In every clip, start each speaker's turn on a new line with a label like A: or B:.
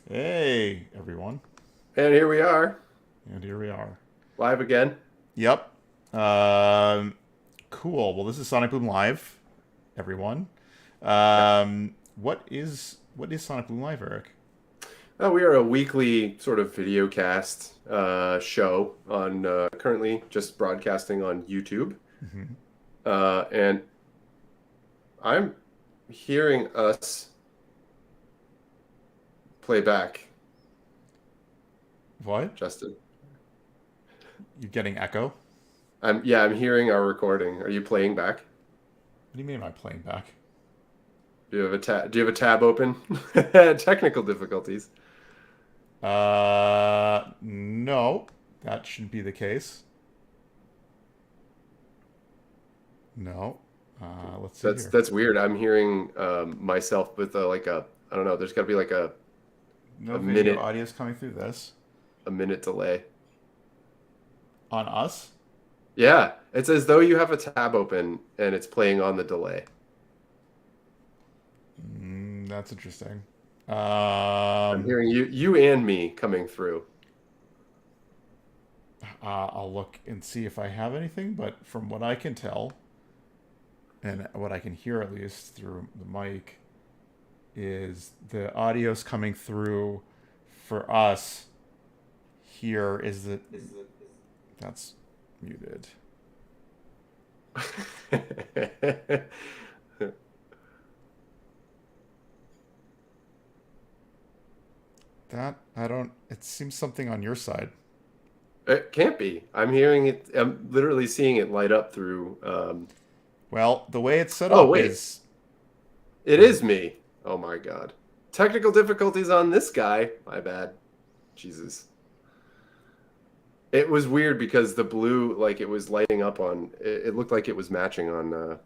A: Hey, everyone.
B: And here we are,
A: And here we are.
B: live again.
A: Yep. Um, cool. Well, this is Sonic Boom Live, everyone.
B: Yeah.
A: What is Sonic Boom Live, Eric?
B: We are a weekly sort of video cast show on currently just broadcasting on YouTube.
A: Hmm.
B: And I'm hearing us play back,
A: What?
B: Justin.
A: You getting echo? What
B: I'm hearing our recording. Are you playing back?
A: do you mean am I playing back?
B: Do you have a tab open? Technical difficulties.
A: No, that shouldn't be the case. No. Let's see
B: That's
A: here.
B: that's weird. I'm hearing myself with a I don't know. There's got to be like
A: No
B: a
A: video
B: minute
A: audio is coming through this.
B: a minute delay.
A: On us?
B: Yeah, it's as though you have a tab open and it's playing on the delay.
A: That's interesting.
B: I'm
A: Um,
B: hearing you and me coming through.
A: I'll look and see if I have anything, but from what I can tell, and what I can hear at least through the mic, is the audio's coming through for us here is that that's muted. That I don't it seems something on your side.
B: It can't be. I'm hearing it. I'm literally seeing it light up through.
A: Well, the way it's set
B: Oh,
A: up
B: wait, it
A: is
B: is me. Oh my God. Technical difficulties on this guy. My bad. Jesus. It was weird because the blue, like it was lighting up on, it looked like it was matching on the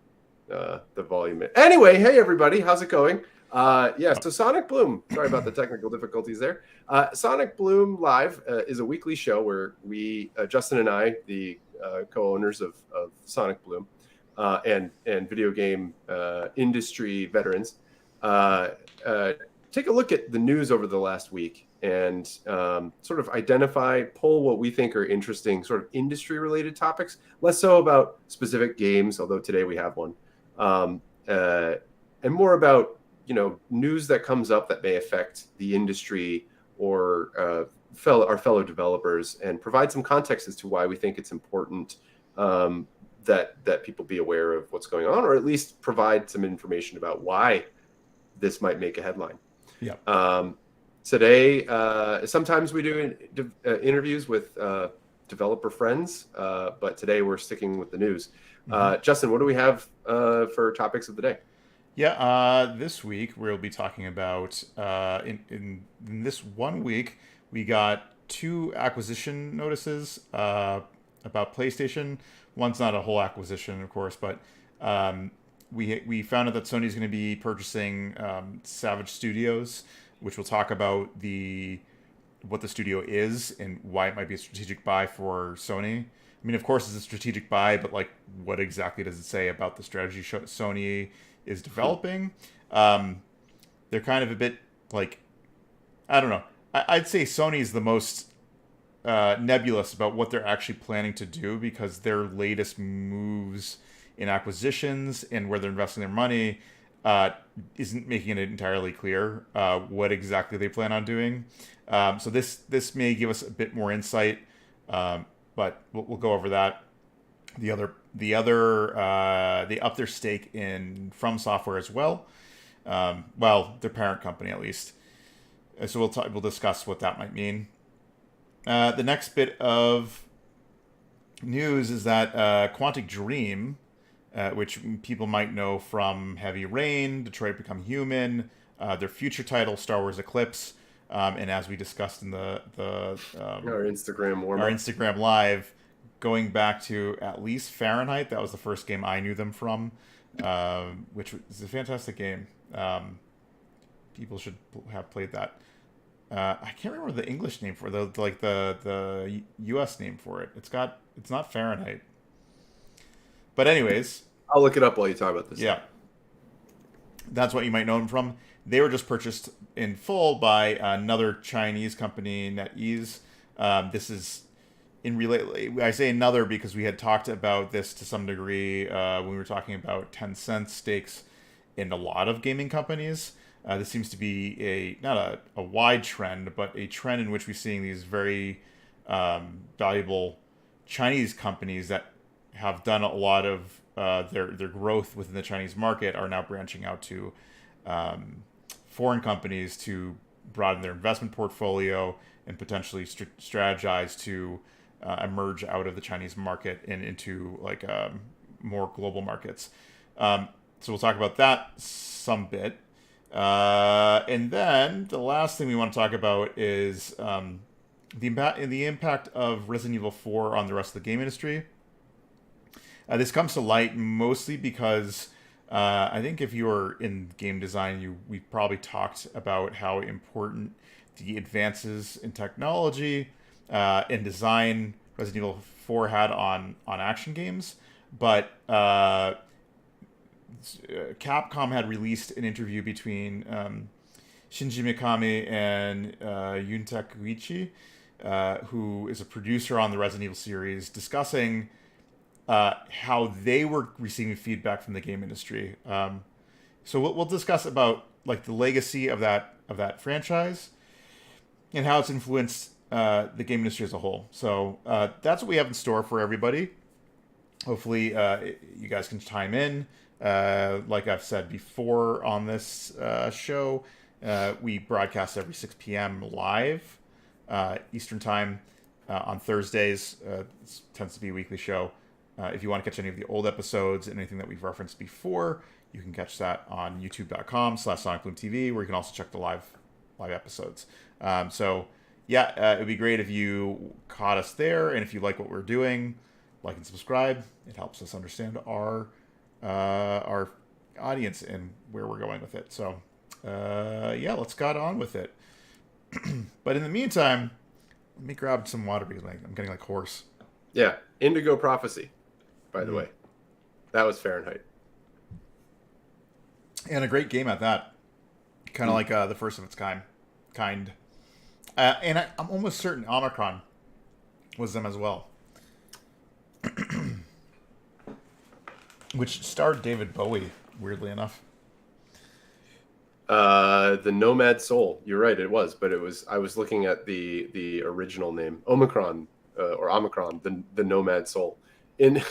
B: volume. Anyway, hey everybody, how's it going? Yeah, so Sonic Bloom. Sorry about the technical difficulties there. Sonic Bloom Live is a weekly show where Justin and I, the co-owners of Sonic Bloom, and video game industry veterans, uh, uh, take a look at the news over the last week and sort of pull what we think are interesting, sort of industry related topics, less so about specific games, although today we have one, um, uh, and more about news that comes up that may affect the industry or our fellow developers, and provide some context as to why we think it's important that people be aware of what's going on, or at least provide some information about why this might make a headline.
A: yeah.
B: Um, Today, sometimes we do interviews with developer friends, but today we're sticking with the news.
A: Hmm.
B: Justin, what do we have for topics of the day?
A: Yeah, this week we'll be talking about in this one week we got two acquisition notices about PlayStation. One's not a whole acquisition, of course, but we found out that Sony's going to be purchasing Savage Studios, which will talk about the what the studio is and why it might be a strategic buy for Sony. I mean, of course, it's a strategic buy, but like, what exactly does it say about the strategy Sony is developing? Um, they're kind of a bit like, I don't know. I'd say Sony's the most nebulous about what they're actually planning to do because their latest moves in acquisitions and where they're investing their money uh, isn't making it entirely clear what exactly they plan on doing. So this may give us a bit more insight, but we'll go over that. They up their stake in From Software as well. Well, their parent company at least. So we'll discuss what that might mean. The next bit of news is that Quantic Dream, which people might know from Heavy Rain, Detroit Become Human, their future title, Star Wars Eclipse, and as we discussed in
B: Our Instagram warm
A: our
B: up.
A: Instagram Live, going back to at least Fahrenheit, that was the first game I knew them from, which is a fantastic game. People should have played that. I can't remember the English name for it, the U.S. name for it. It's not Fahrenheit. But anyways,
B: I'll look it up while you talk about this.
A: yeah, that's what you might know him from. they were just purchased in full by another Chinese company, NetEase. This is in relate. I say another because we had talked about this to some degree when we were talking about Tencent stakes in a lot of gaming companies. This seems to be not a wide trend, but a trend in which we're seeing these very valuable Chinese companies that have done a lot of their growth within the Chinese market are now branching out to foreign companies to broaden their investment portfolio and potentially strategize to emerge out of the Chinese market and into like more global markets. So we'll talk about that some bit. And then the last thing we want to talk about is the impact of Resident Evil 4 on the rest of the game industry. This comes to light mostly because I think if you're in game design, we've probably talked about how important the advances in technology and design Resident Evil 4 had on action games. But Capcom had released an interview between Shinji Mikami and Yunta Koichi, who is a producer on the Resident Evil series, discussing how they were receiving feedback from the game industry. So we'll discuss about like the legacy of that franchise and how it's influenced the game industry as a whole. So that's what we have in store for everybody. Hopefully, you guys can chime in. Like I've said before on this show, we broadcast every 6 p.m. live Eastern Time on Thursdays. It tends to be a weekly show. If you want to catch any of the old episodes and anything that we've referenced before, you can catch that on youtube.com/SonicBloomTV, where you can also check the live episodes. It would be great if you caught us there, and if you like what we're doing, like and subscribe. It helps us understand our audience and where we're going with it. So, let's get on with it. But in the meantime, let me grab some water because I'm getting like hoarse.
B: Yeah, Indigo Prophecy, by the way. That was Fahrenheit.
A: And a great game at that. Kind of like the first of its kind. And I'm almost certain Omicron was them as well. Which starred David Bowie, weirdly enough.
B: The Nomad Soul. You're right, it was. But I was looking at the original name. Omicron, or Omicron, the Nomad Soul. In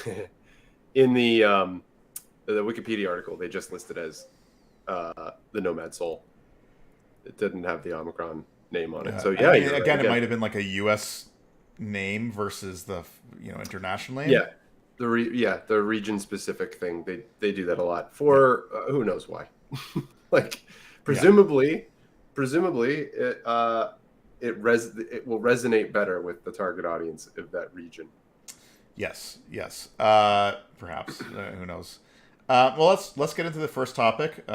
B: the Wikipedia article, they just listed as the Nomad Soul. It didn't have the Omicron name on it. So yeah,
A: I mean, again, it might have been like a U.S. name versus the international name.
B: Yeah, the region specific thing. They do that a lot for who knows why. Like presumably it will resonate better with the target audience of that region.
A: Yes. Perhaps. Who knows? Well, let's get into the first topic,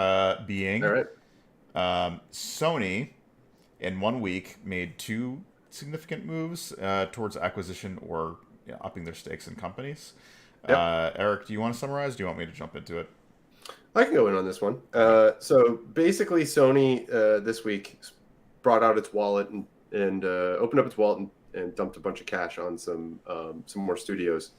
A: being
B: all right.
A: Sony in 1 week made two significant moves towards acquisition or upping their stakes in companies. Yep. Eric, do you want to summarize? Do you want me to jump into it?
B: I can go in on this one. So basically, Sony this week brought out its wallet and opened up its wallet and dumped a bunch of cash on some more studios.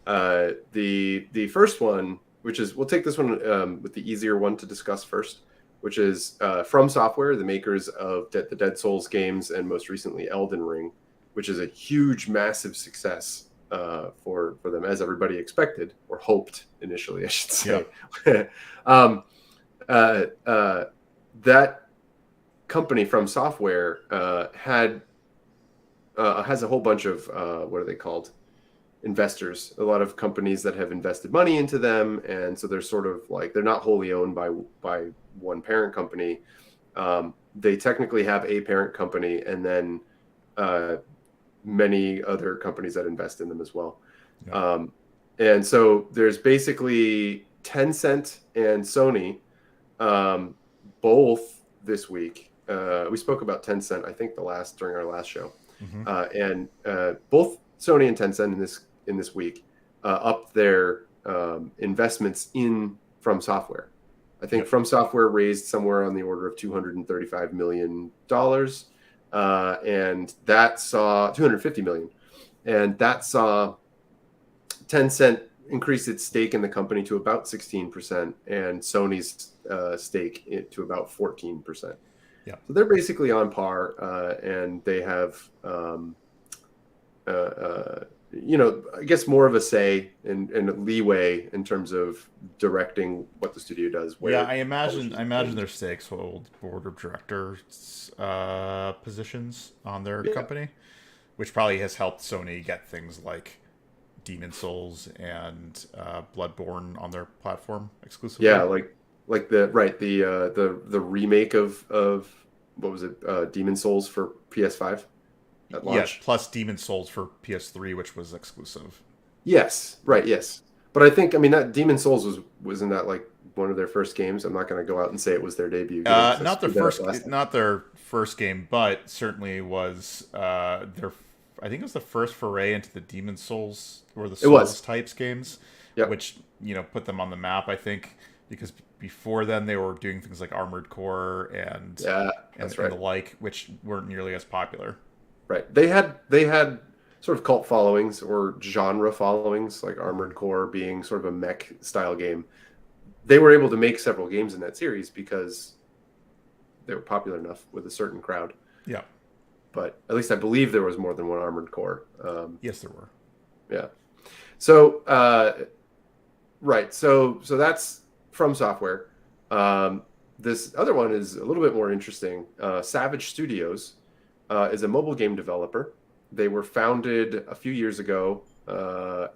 B: The first one, which is, we'll take this one with the easier one to discuss first, which is From Software, the makers of the Dead Souls games and most recently Elden Ring, which is a huge, massive success for them, as everybody expected or hoped initially, I should say. Yeah. That company, From Software, has a whole bunch of what are they called? Investors. A lot of companies that have invested money into them, and so they're sort of like, they're not wholly owned by one parent company. They technically have a parent company, and then many other companies that invest in them as well. Yeah. And so there's basically Tencent and Sony, both this week. We spoke about Tencent, I think, during our last show. Mm-hmm. And both Sony and Tencent in this week upped their investments in From Software. I think
A: Yep.
B: From Software raised somewhere on the order of $235 million, and that saw 250 million, and that saw Tencent increase its stake in the company to about 16%, and Sony's stake to about 14%.
A: Yep.
B: So they're basically on par, and they have, I guess more of a say and leeway in terms of directing what the studio does.
A: Yeah,
B: Where
A: I imagine their stakes hold board of directors positions on their
B: yeah,
A: company, which probably has helped Sony get things like Demon Souls and Bloodborne on their platform exclusively.
B: yeah, like the remake of what was it, Demon Souls for PS5 at
A: Yes,
B: launch.
A: plus Demon Souls for PS3, which was exclusive.
B: Yes,
A: Yeah.
B: right, yes. But I think, I mean, that Demon Souls wasn't that like one of their first games. I'm not going to go out and say it was their debut game because I screwed that up last time.
A: Not their first game, but certainly was their. I think it was the first foray into the Demon Souls or the
B: It was.
A: Souls types games,
B: Yep.
A: which put them on the map. I think because before then they were doing things like Armored Core
B: Yeah, that's
A: and
B: right.
A: the like, which weren't nearly as popular.
B: Right. They had sort of cult followings or genre followings, like Armored Core being sort of a mech style game. They were able to make several games in that series because they were popular enough with a certain crowd.
A: Yeah.
B: But at least I believe there was more than one Armored Core.
A: Yes, there were.
B: Yeah. So right. So that's From Software. This other one is a little bit more interesting. Savage Studios is a mobile game developer. They were founded a few years ago,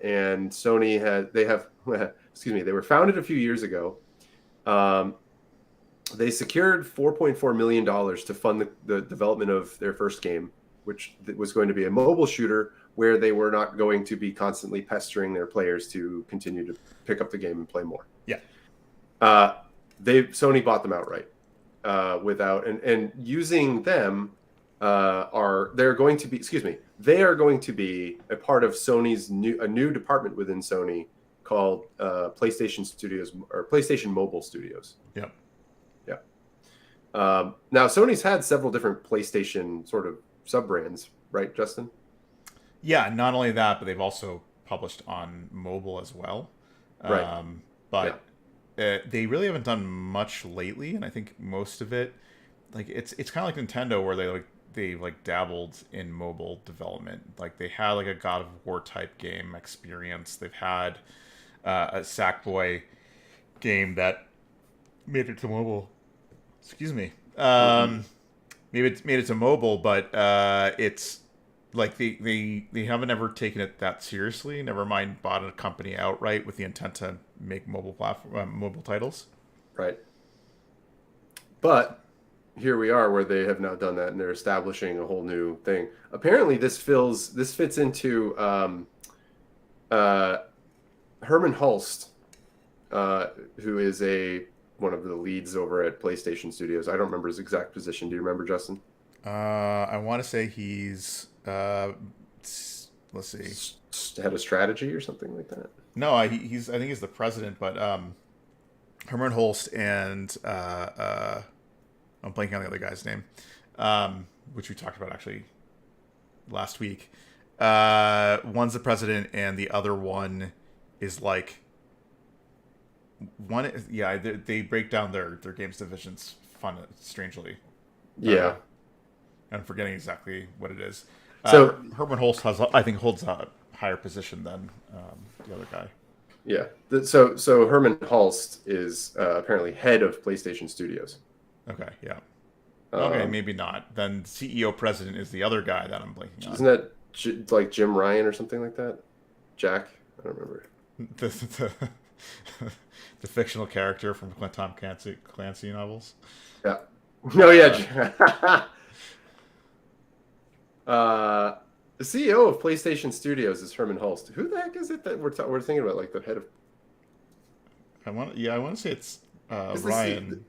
B: and excuse me, they were founded a few years ago. They secured $4.4 million to fund the development of their first game, which was going to be a mobile shooter where they were not going to be constantly pestering their players to continue to pick up the game and play more.
A: Yeah.
B: Sony bought them outright without and using them they're going to be, excuse me, they are going to be a part of Sony's new department within Sony called PlayStation Studios or PlayStation Mobile Studios.
A: Yep.
B: Yeah. Now Sony's had several different PlayStation sort of sub brands, right, Justin?
A: Yeah. Not only that, but they've also published on mobile as well.
B: Right. Yeah.
A: But they really haven't done much lately, and I think most of it, like it's kind of like Nintendo, where they dabbled in mobile development. Like they had like a God of War type game experience. They've had a Sackboy game that made it to mobile. Excuse me. Maybe it's made it to mobile, but it's like they haven't ever taken it that seriously. Never mind, bought a company outright with the intent to make mobile titles.
B: Right. But here we are where they have now done that and they're establishing a whole new thing. Apparently this fits into Herman Hulst, who is one of the leads over at PlayStation Studios. I don't remember his exact position. Do you remember, Justin?
A: I want to say he's let's see,
B: Head of strategy or something like that.
A: no, he's I think he's the president, but Herman Holst and I'm blanking on the other guy's name, which we talked about actually last week. One's the president, and the other one is like one. Yeah, they break down their games divisions strangely.
B: Yeah.
A: I'm forgetting exactly what it is.
B: So
A: Herman Holst I think holds a higher position than the other guy.
B: yeah. So Herman Hulst is apparently head of PlayStation Studios.
A: Okay, yeah. Okay, maybe not. Then CEO president is the other guy that I'm blanking on.
B: Isn't that like Jim Ryan or something like that? Jack? I don't remember.
A: The fictional character from Tom Clancy novels.
B: Yeah. No, yeah. The CEO of PlayStation Studios is Herman Hulst. Who the heck is it that we're thinking about? Like the head of.
A: I want to say it's Ryan.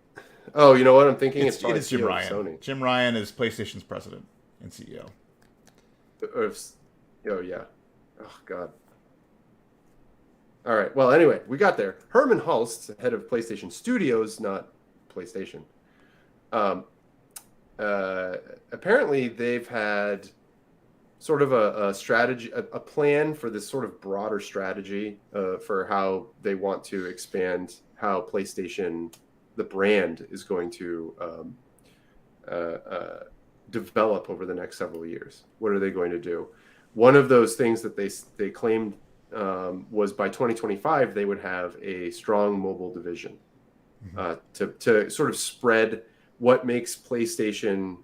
B: Oh, you know what I'm thinking?
A: It is Jim Ryan.
B: Sony.
A: Jim Ryan is PlayStation's president and CEO.
B: Oh yeah. Oh God. All right. Well, anyway, we got there. Herman Hulst, head of PlayStation Studios, not PlayStation. Um, Apparently, they've had sort of a strategy, a plan for this sort of broader strategy for how they want to expand how PlayStation, the brand, is going to uh, uh, develop over the next several years. What are they going to do? One of those things that they claimed was by 2025 they would have a strong mobile division to sort of spread what makes PlayStation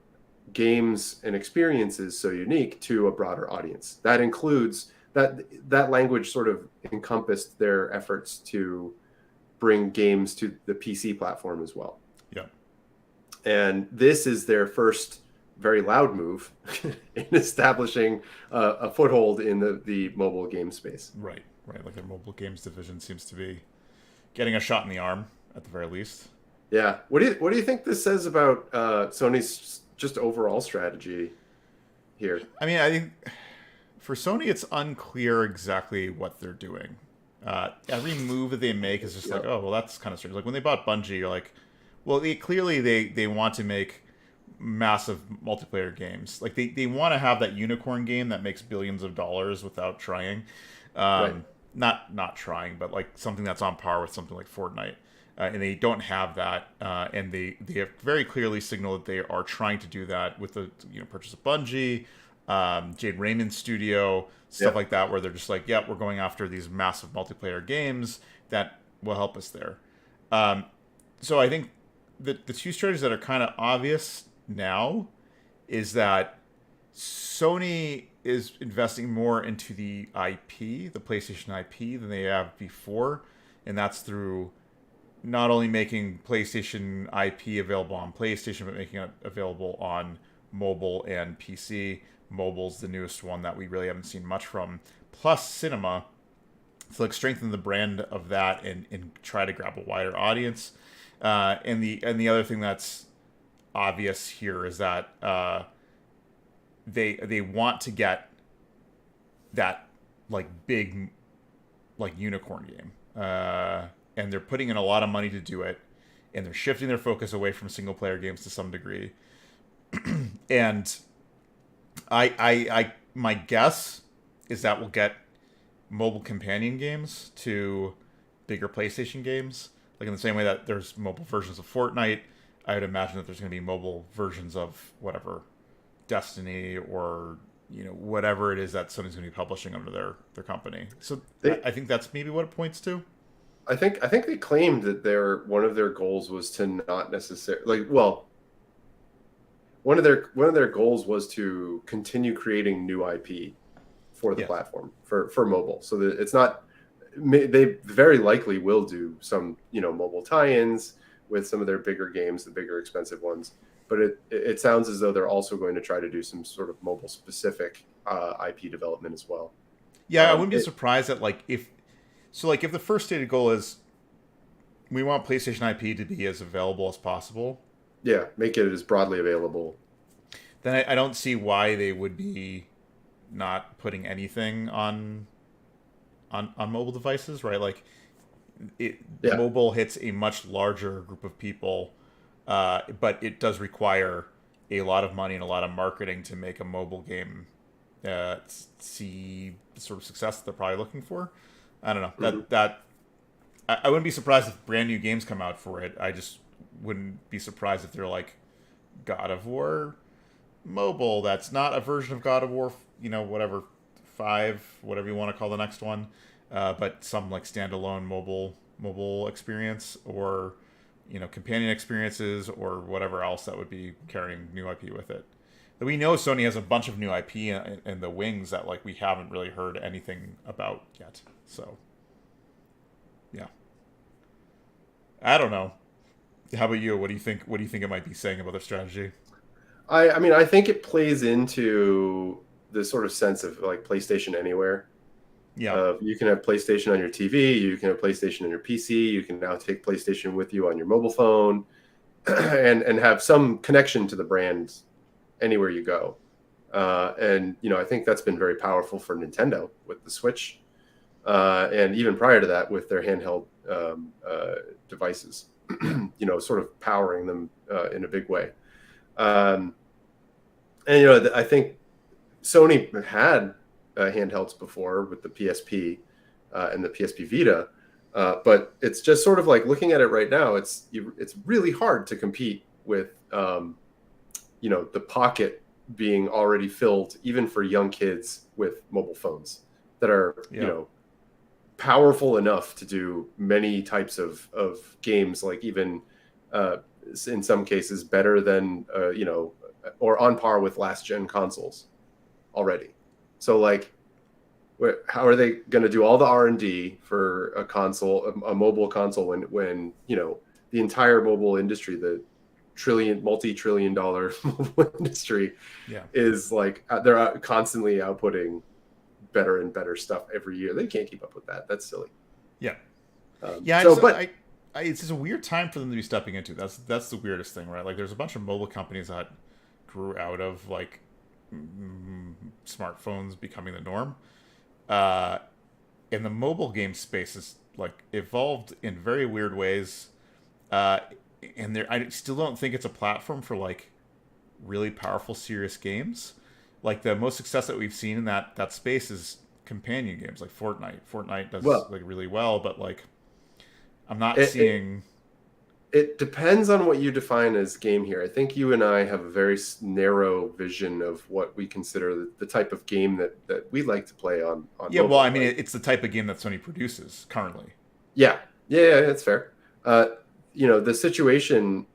B: games and experiences so unique to a broader audience. That includes that language sort of encompassed their efforts to bring games to the PC platform as well.
A: Yeah.
B: And this is their first very loud move in establishing a foothold in the mobile game space.
A: Right. Right. Like their mobile games division seems to be getting a shot in the arm at the very least.
B: Yeah. What do you think this says about Sony's just overall strategy here?
A: I mean, I think for Sony, it's unclear exactly what they're doing. Every move that they make is just like, oh, well, that's kind of strange. Like when they bought Bungie, you're like, well, clearly they want to make massive multiplayer games. Like they want to have that unicorn game that makes billions of dollars without trying.
B: Right.
A: Not trying, but like something that's on par with something like Fortnite. And they don't have that, and they have very clearly signaled that they are trying to do that with the purchase of Bungie, Jade Raymond Studio, stuff like that, where they're just like, yeah, we're going after these massive multiplayer games that will help us there. So I think the two strategies that are kind of obvious now is that Sony is investing more into the IP, the PlayStation IP, than they have before, and that's through not only making PlayStation IP available on PlayStation, but making it available on mobile and PC. Mobile's the newest one that we really haven't seen much from. Plus cinema, to like strengthen the brand of that and try to grab a wider audience. And the other thing that's obvious here is that they want to get that like big like unicorn game. And they're putting in a lot of money to do it, and they're shifting their focus away from single player games to some degree. And I my guess is that we'll get mobile companion games to bigger PlayStation games, like in the same way that there's mobile versions of Fortnite. I would imagine that there's going to be mobile versions of whatever Destiny or whatever it is that Sony's going to be publishing under their company. So I think that's maybe what it points to.
B: I think they claimed that one of their goals was to not necessarily one of their goals was to continue creating new IP for the platform for mobile, so that it's not, they very likely will do some mobile tie-ins with some of their bigger games, the bigger expensive ones, but it sounds as though they're also going to try to do some sort of mobile specific IP development as well.
A: I wouldn't be surprised that if the first stated goal is we want PlayStation IP to be as available as possible.
B: Yeah, make it as broadly available.
A: Then I don't see why they would be not putting anything on mobile devices, right? Like mobile hits a much larger group of people, but it does require a lot of money and a lot of marketing to make a mobile game see the sort of success that they're probably looking for. I don't know. That I wouldn't be surprised if brand new games come out for it. I just wouldn't be surprised if they're like God of War mobile. That's not a version of God of War, whatever 5, whatever you want to call the next one, but some like standalone mobile experience or companion experiences or whatever else that would be carrying new IP with it. We know Sony has a bunch of new IP in the wings that we haven't really heard anything about yet. So, yeah. I don't know. How about you? What do you think? What do you think it might be saying about their strategy?
B: I mean, I think it plays into the sort of sense of PlayStation Anywhere.
A: Yeah.
B: You can have PlayStation on your TV. You can have PlayStation on your PC. You can now take PlayStation with you on your mobile phone, and have some connection to the brand anywhere you go. And I think that's been very powerful for Nintendo with the Switch. and even prior to that with their handheld devices,
A: Yeah.
B: sort of powering them in a big way. Um, and I think Sony had handhelds before with the PSP and the PSP Vita, but it's just sort of like looking at it right now. It's really hard to compete with the pocket being already filled, even for young kids with mobile phones that are
A: Yeah.
B: powerful enough to do many types of games, like even in some cases better than or on par with last gen consoles already. So like, how are they going to do all the R&D for a console, a mobile console, when the entire mobile industry, the multi-trillion dollar mobile industry,
A: Yeah.
B: is like they're constantly outputting better and better stuff every year. They can't keep up with that. That's silly.
A: Yeah.
B: Um,
A: Yeah.
B: so, but
A: It's just a weird time for them to be stepping into. That's the weirdest thing, right? Like, there's a bunch of mobile companies that grew out of like smartphones becoming the norm. Uh, and the mobile game space is like evolved in very weird ways. Uh, and I still don't think it's a platform for like really powerful, serious games. Like, the most success that we've seen in that space is companion games like Fortnite. Fortnite does
B: well,
A: like really well, but like I'm not
B: it, it
A: seeing.
B: it depends on what you define as game here. I think you and I have a very narrow vision of what we consider the type of game that we like to play on
A: Yeah, well, I
B: mobile,
A: mean,
B: right?
A: it's the type of game that Sony produces currently.
B: Yeah, yeah, that's fair. Uh, the situation,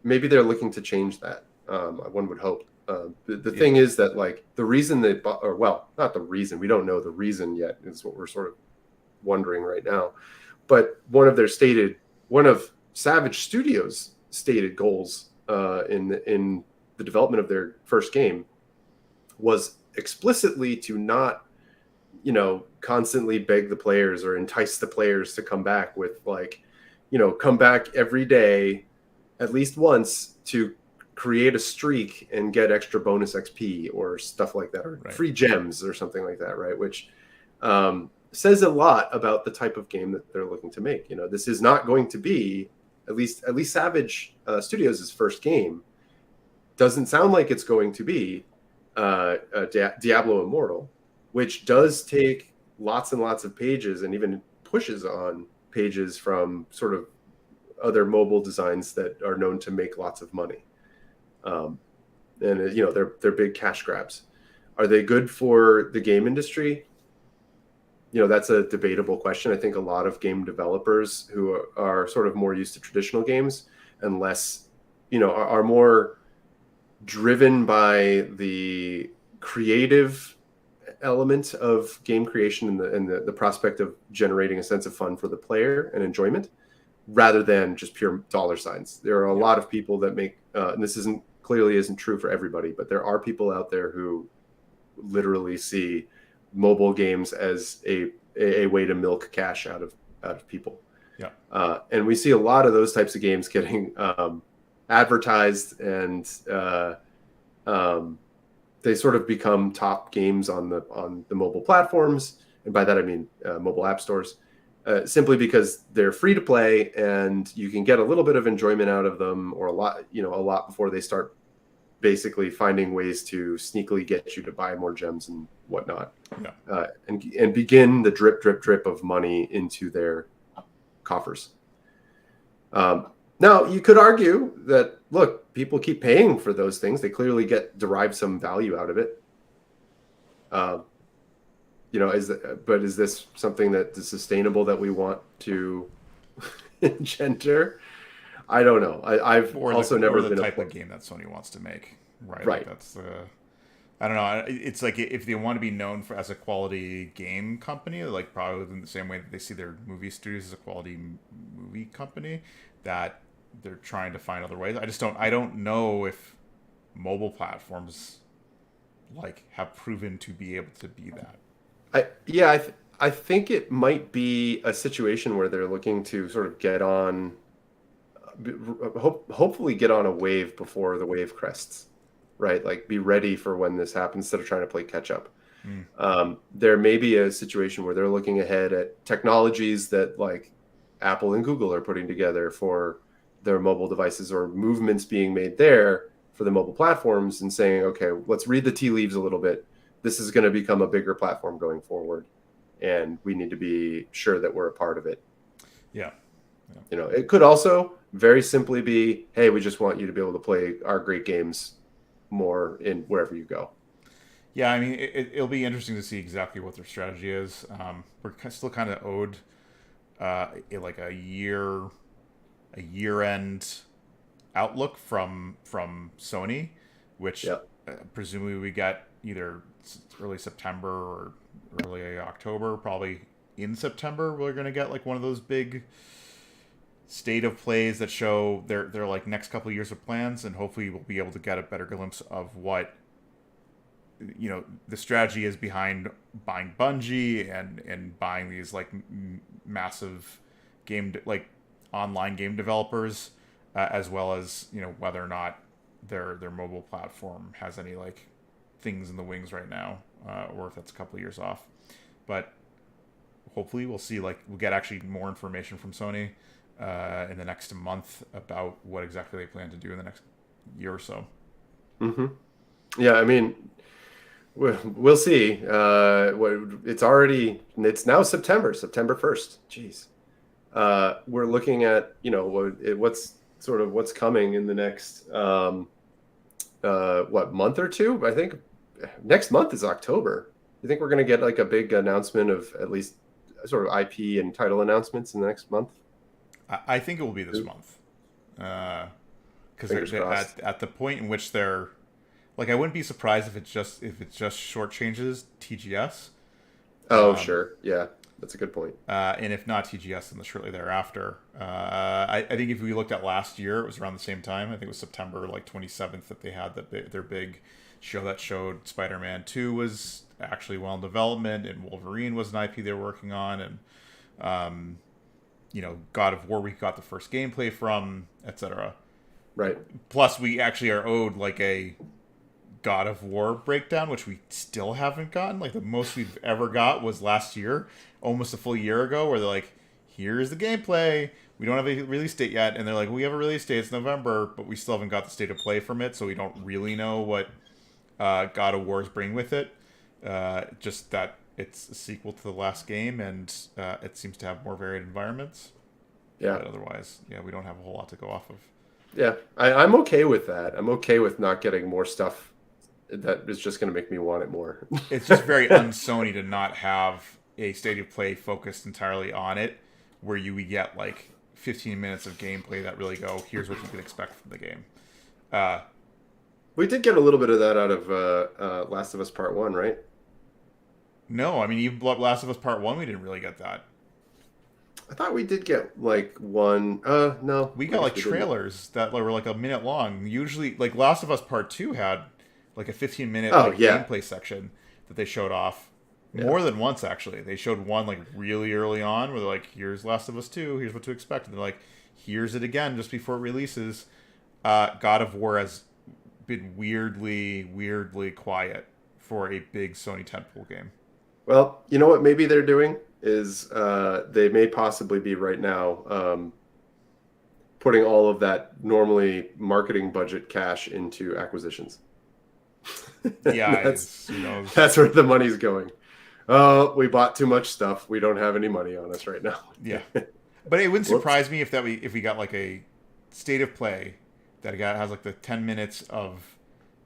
B: maybe they're looking to change that. One would hope. The
A: Yeah,
B: thing is that, like, the reason they bought, or well, not the reason, we don't know the reason yet, is what we're sort of wondering right now. But one of Savage Studios' stated goals in the development of their first game was explicitly to not constantly beg the players or entice the players to come back with, like, come back every day at least once to create a streak and get extra bonus XP or stuff like that, or
A: right.
B: free gems or something like that, right? Which says a lot about the type of game that they're looking to make. This is not going to be, at least Savage Studios' first game doesn't sound like it's going to be Diablo Immortal, which does take lots and lots of pages and even pushes on pages from sort of other mobile designs that are known to make lots of money. And they're big cash grabs. Are they good for the game industry? That's a debatable question. I think a lot of game developers who are sort of more used to traditional games and less, are more driven by the creative element of game creation and the prospect of generating a sense of fun for the player and enjoyment, rather than just pure dollar signs. There are a
A: Yeah,
B: lot of people that make, and this isn't true for everybody, but there are people out there who literally see mobile games as a way to milk cash out of people.
A: yeah,
B: And we see a lot of those types of games getting advertised, and they sort of become top games on the mobile platforms, and by that I mean mobile app stores, simply because they're free to play and you can get a little bit of enjoyment out of them, or a lot before they start basically finding ways to sneakily get you to buy more gems and whatnot,
A: yeah,
B: and begin the drip, drip, drip of money into their coffers. Now, you could argue that, look, people keep paying for those things. They clearly derive some value out of it. But is this something that is sustainable that we want to engender? I don't know. I've also
A: or
B: never
A: the
B: been
A: type of game that Sony wants to make, right? Like,
B: right.
A: that's I don't know. It's like, if they want to be known for as a quality game company, like probably in the same way that they see their movie studios as a quality movie company, that they're trying to find other ways. I don't know if mobile platforms like have proven to be able to be that.
B: I think it might be a situation where they're looking to sort of get on, hopefully get on a wave before the wave crests, right? Like, be ready for when this happens instead of trying to play catch up.
A: Mm.
B: There may be a situation where they're looking ahead at technologies that like Apple and Google are putting together for their mobile devices, or movements being made there for the mobile platforms, and saying, okay, let's read the tea leaves a little bit. This is going to become a bigger platform going forward, and we need to be sure that we're a part of it.
A: Yeah.
B: You know, it could also very simply be, hey, we just want you to be able to play our great games more in wherever you go.
A: Yeah, I mean, it'll be interesting to see exactly what their strategy is. We're still kind of owed like a year end outlook from Sony, which
B: Yeah.
A: presumably we get either early September or early October. Probably in September, we're gonna get like one of those big state of plays that show their like next couple of years of plans, and hopefully we'll be able to get a better glimpse of what the strategy is behind buying Bungie and buying these like massive like online game developers, as well as whether or not their mobile platform has any like things in the wings right now, or if that's a couple of years off. But hopefully we'll get actually more information from Sony in the next month about what exactly they plan to do in the next year or so.
B: Mm-hmm. Yeah, I mean, we'll see. It's now September 1st. Jeez. We're looking at, what's coming in the next, month or two? I think next month is October. You think we're going to get like a big announcement of at least sort of IP and title announcements in the next month?
A: I think it will be this month. Because they're at the point in which they're like, I wouldn't be surprised if it's just short changes TGS.
B: Oh, sure, yeah, that's a good point.
A: And if not TGS, then shortly thereafter. I think if we looked at last year, it was around the same time. I think it was September like 27th that they had their big show that showed Spider-Man 2 was actually well in development, and Wolverine was an IP they were working on, and God of War we got the first gameplay from, etc.
B: Right.
A: Plus, we actually are owed like a God of War breakdown, which we still haven't gotten. Like the most we've ever got was last year, almost a full year ago, where they're like, "Here's the gameplay. We don't have a release date yet," and they're like, "We have a release date. It's November, but we still haven't got the state of play from it, so we don't really know what God of War is bringing with it. Just that it's a sequel to the last game, and it seems to have more varied environments.
B: Yeah.
A: But otherwise, yeah, we don't have a whole lot to go off of.
B: Yeah, I'm okay with that. I'm okay with not getting more stuff that is just going to make me want it more.
A: It's just very un-Sony to not have a state of play focused entirely on it, where we get like 15 minutes of gameplay that really go, here's what you can expect from the game.
B: We did get a little bit of that out of Last of Us Part 1, right?
A: No, I mean, even Last of Us Part 1, we didn't really get that.
B: I thought we did get like one. No.
A: We got like trailers that were like a minute long. Usually, like Last of Us Part 2 had like a 15-minute gameplay section that they showed off more than once, actually. They showed one like really early on where they're like, here's Last of Us 2, here's what to expect. And they're like, here's it again just before it releases. God of War has been weirdly quiet for a big Sony tentpole game.
B: Well, you know what maybe they're doing is they may possibly be right now putting all of that normally marketing budget cash into acquisitions.
A: Yeah,
B: that's where the money's going. Oh, we bought too much stuff. We don't have any money on us right now.
A: Yeah, but it wouldn't surprise me if we got like a state of play that has like the 10 minutes of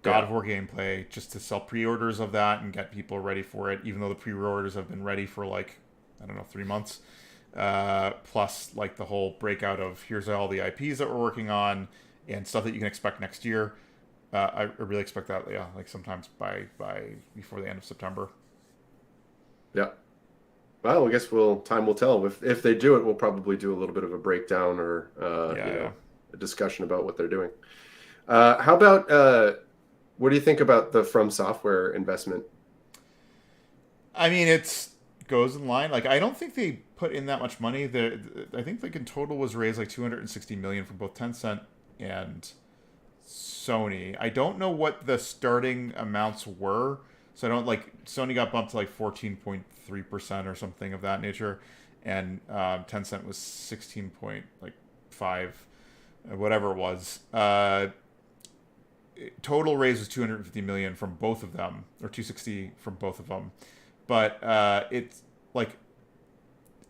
A: God of War gameplay just to sell pre-orders of that and get people ready for it, even though the pre-orders have been ready for like, I don't know, 3 months. Plus like the whole breakout of here's all the IPs that we're working on and stuff that you can expect next year. I really expect that, like sometimes by before the end of September.
B: Yeah. Well, I guess time will tell. If they do it, we'll probably do a little bit of a breakdown or a discussion about what they're doing. How about what do you think about the From Software investment?
A: I mean, it goes in line. Like, I don't think they put in that much money. I think like in total was raised like $260 million from both Tencent and Sony. I don't know what the starting amounts were, So I don't like Sony got bumped to like 14.3% or something of that nature, and Tencent was 16.5, whatever it was. Total raise was 250 million from both of them, or 260 from both of them. But it's like,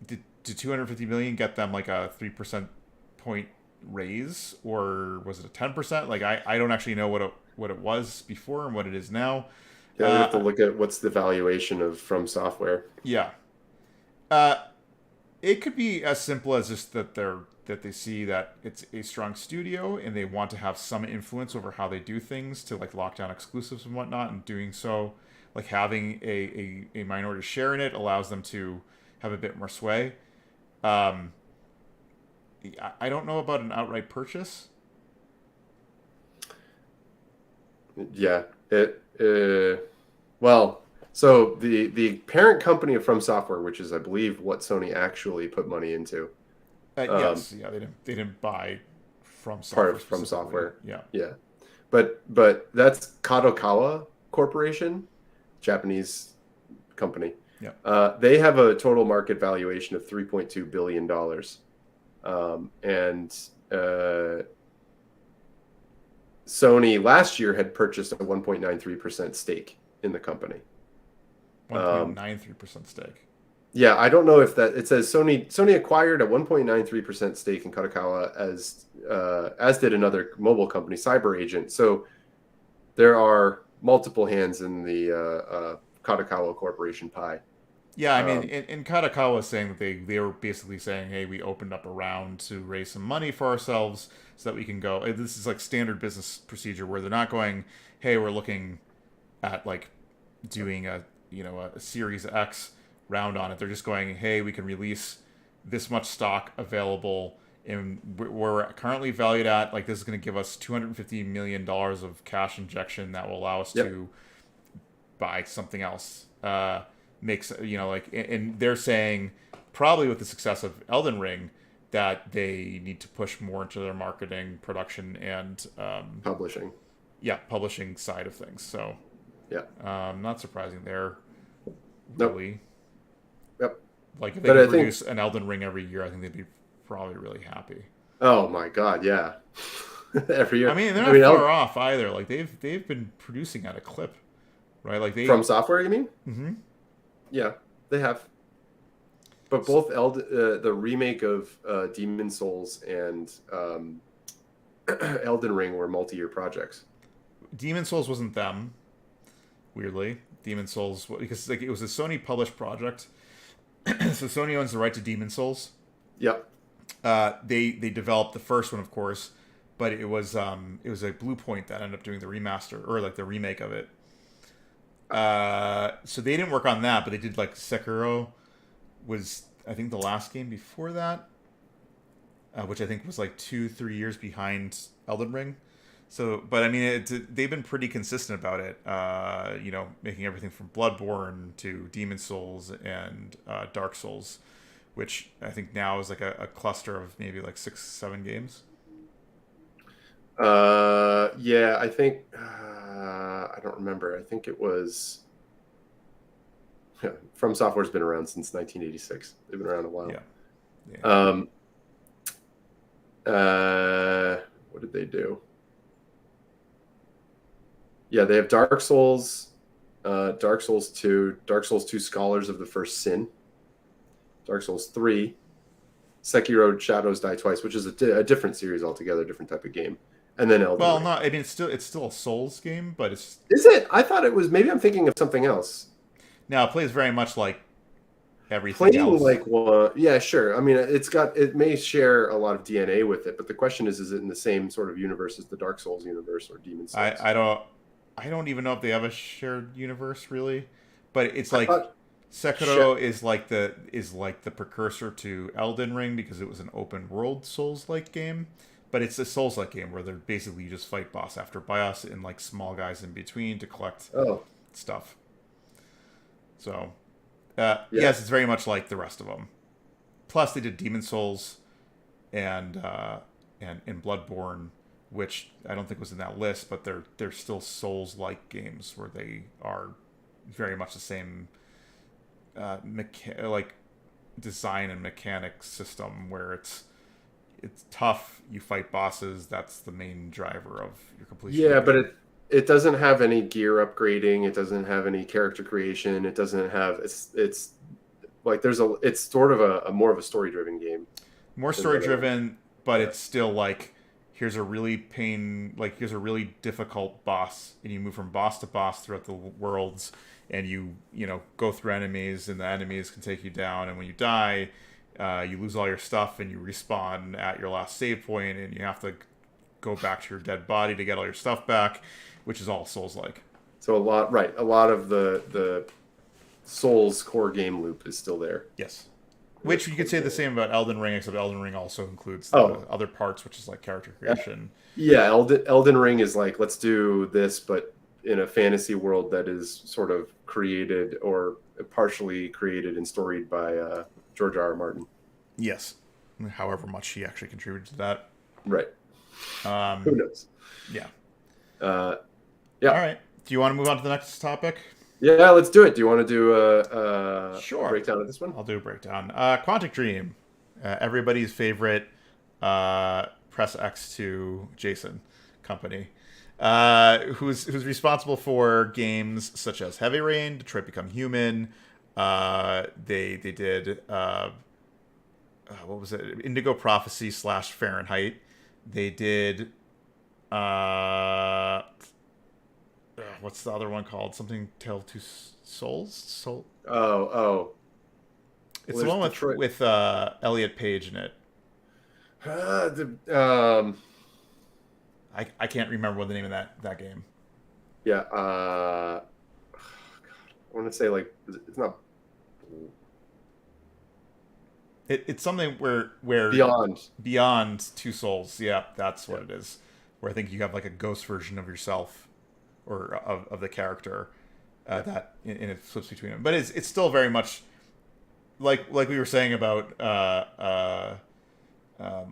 A: did 250 million get them like a 3% point raise, or was it a 10%? Like I don't actually know what it was before and what it is now.
B: Yeah, we'd have to
A: Uh,
B: look at what's the valuation of From Software.
A: yeah. Uh, it could be as simple as just that they see that it's a strong studio and they want to have some influence over how they do things to like lock down exclusives and whatnot, and doing so, like having a minority share in it allows them to have a bit more sway. Um, I don't know about an outright purchase.
B: Yeah, it well, so the parent company of From Software, which is I believe what Sony actually put money into, um,
A: Yes, yeah, they didn't buy from
B: part
A: software
B: of From
A: specifically.
B: Software.
A: Yeah,
B: Yeah, but that's Kadokawa Corporation, Japanese company.
A: yeah.
B: They have a total market valuation of $3.2 billion, and Sony last year had purchased a 1.93% stake in the company. Um,
A: 1.93% stake.
B: yeah, I don't know if that it says Sony acquired a 1.93% stake in Kadokawa as did another mobile company, Cyber Agent. So there are multiple hands in the Kadokawa Corporation pie.
A: Yeah, I mean,
B: Um,
A: in Katakawa was saying that they were basically saying, hey, we opened up a round to raise some money for ourselves so that we can go. This is like standard business procedure where they're not going, hey, we're looking at like doing a Series X round on it. They're just going, hey, we can release this much stock available, and we're currently valued at like this is going to give us $250 million of cash injection that will allow us
B: yep.
A: to buy something else. Makes like, and they're saying probably with the success of Elden Ring that they need to push more into their marketing, production, and
B: Publishing.
A: yeah, publishing side of things. So
B: Yeah.
A: not surprising there,
B: Nope.
A: really.
B: Yep.
A: Like if they
B: But
A: could
B: I think,
A: produce an Elden Ring every year, I think they'd be probably really happy.
B: oh my God, yeah. Every
A: I
B: year.
A: mean, they're
B: I
A: not
B: mean,
A: far off either. Like they've been producing at a clip, right? Like
B: From Software, you mean?
A: mm-hmm.
B: Yeah, they have. But both the remake of Demon Souls and Elden Ring were multi-year projects.
A: Demon Souls wasn't them, weirdly. Demon Souls because like it was a Sony published project, so Sony owns the right to Demon Souls.
B: Yep.
A: They developed the first one, of course, but it was a Blue Point that ended up doing the remaster or like the remake of it. So they didn't work on that, but they did like Sekiro was I think the last game before that, which I think was like 2-3 years behind Elden Ring. So, but I mean, they've been pretty consistent about it. Making everything from Bloodborne to Demon Souls and Dark Souls, which I think now is like a cluster of maybe like 6-7 games.
B: Yeah, I think I don't remember. I think it was From Software's been around since 1986. They've been around a while.
A: Yeah, yeah.
B: Um, what did they do? Yeah, they have Dark Souls, Dark Souls 2, Dark Souls 2 Scholars of the First Sin, Dark Souls 3, Sekiro Shadows Die Twice, which is a different series altogether, different type of game, and then Elden
A: Well,
B: Ring.
A: not. I mean, it's still a Souls game, but it's
B: Is it? I thought it was. Maybe I'm thinking of something else.
A: now it plays very much like everything
B: Playing
A: else.
B: like one, yeah, sure. I mean, it may share a lot of DNA with it, but the question is it in the same sort of universe as the Dark Souls universe or Demon
A: I
B: Souls?
A: I don't I don't even know if they have a shared universe really, but it's
B: I
A: like
B: thought, share,
A: Sekiro is like the precursor to Elden Ring because it was an open world Souls like game, but it's a Souls like game where they're basically you just fight boss after boss and like small guys in between to collect
B: oh,
A: stuff. So
B: yeah,
A: yes, it's very much like the rest of them. Plus, they did Demon Souls and and Bloodborne, which I don't think was in that list, but they're still Souls like games where they are very much the same like design and mechanic system where it's tough. You fight bosses. That's the main driver of your completion.
B: Yeah, but it doesn't have any gear upgrading. It doesn't have any character creation. It doesn't have it's like it's sort of a more of a story driven game.
A: More story driven, but it's still like here's a really difficult boss, and you move from boss to boss throughout the worlds, and you go through enemies, and the enemies can take you down, and when you die, you lose all your stuff, and you respawn at your last save point, and you have to go back to your dead body to get all your stuff back, which is all Souls-like.
B: So a lot of the Souls core game loop is still there.
A: Yes. Which you could say the same about Elden Ring, except Elden Ring also includes the other parts, which is like character creation.
B: Yeah, Elden Ring is like, let's do this, but in a fantasy world that is sort of created or partially created and storied by George R. R. Martin.
A: Yes. However much he actually contributed to that.
B: Right. Who knows?
A: Yeah.
B: Yeah.
A: All right. Do you want to move on to the next topic?
B: Yeah, let's do it. Do you want to do a breakdown of this one?
A: I'll do a breakdown. Quantic Dream, everybody's favorite Press X2 Jason company, who's responsible for games such as Heavy Rain, Detroit Become Human. They did what was it? Indigo Prophecy / Fahrenheit. They did what's the other one called? Something Tale of Two Souls?
B: Oh.
A: It's the one with Elliot Page in it. I can't remember what the name of that game.
B: Yeah. God. I want to say like it's not.
A: It's something where Beyond Two Souls. Yeah, that's what it is. Where I think you have like a ghost version of yourself. Or of the character that and it flips between them, but it's still very much like we were saying about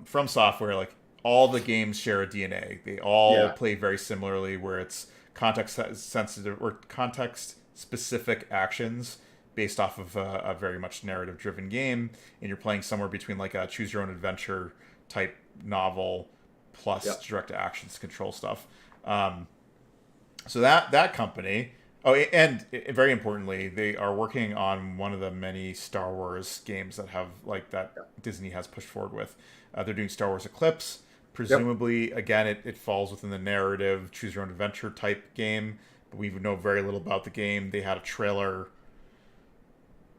A: From Software. Like all the games share a DNA. They all play very similarly, where it's context sensitive or context specific actions based off of a very much narrative driven game, and you're playing somewhere between like a choose your own adventure type novel plus direct actions control stuff. So that company, and very importantly, they are working on one of the many Star Wars games that have Disney has pushed forward with. They're doing Star Wars Eclipse. Presumably, again, it falls within the narrative, choose your own adventure type game. But we know very little about the game. They had a trailer.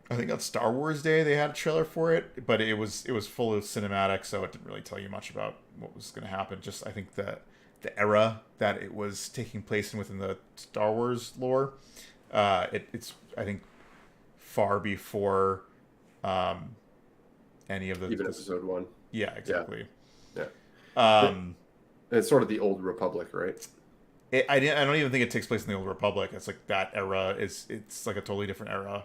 A: I think on Star Wars Day they had a trailer for it, but it was full of cinematics, so it didn't really tell you much about what was going to happen. Just I think that the era that it was taking place in within the Star Wars lore, it's I think far before any of the
B: even episode 1.
A: Yeah, exactly.
B: Yeah. It's sort of the Old Republic, right?
A: I don't even think it takes place in the Old Republic. It's like that era it's like a totally different era.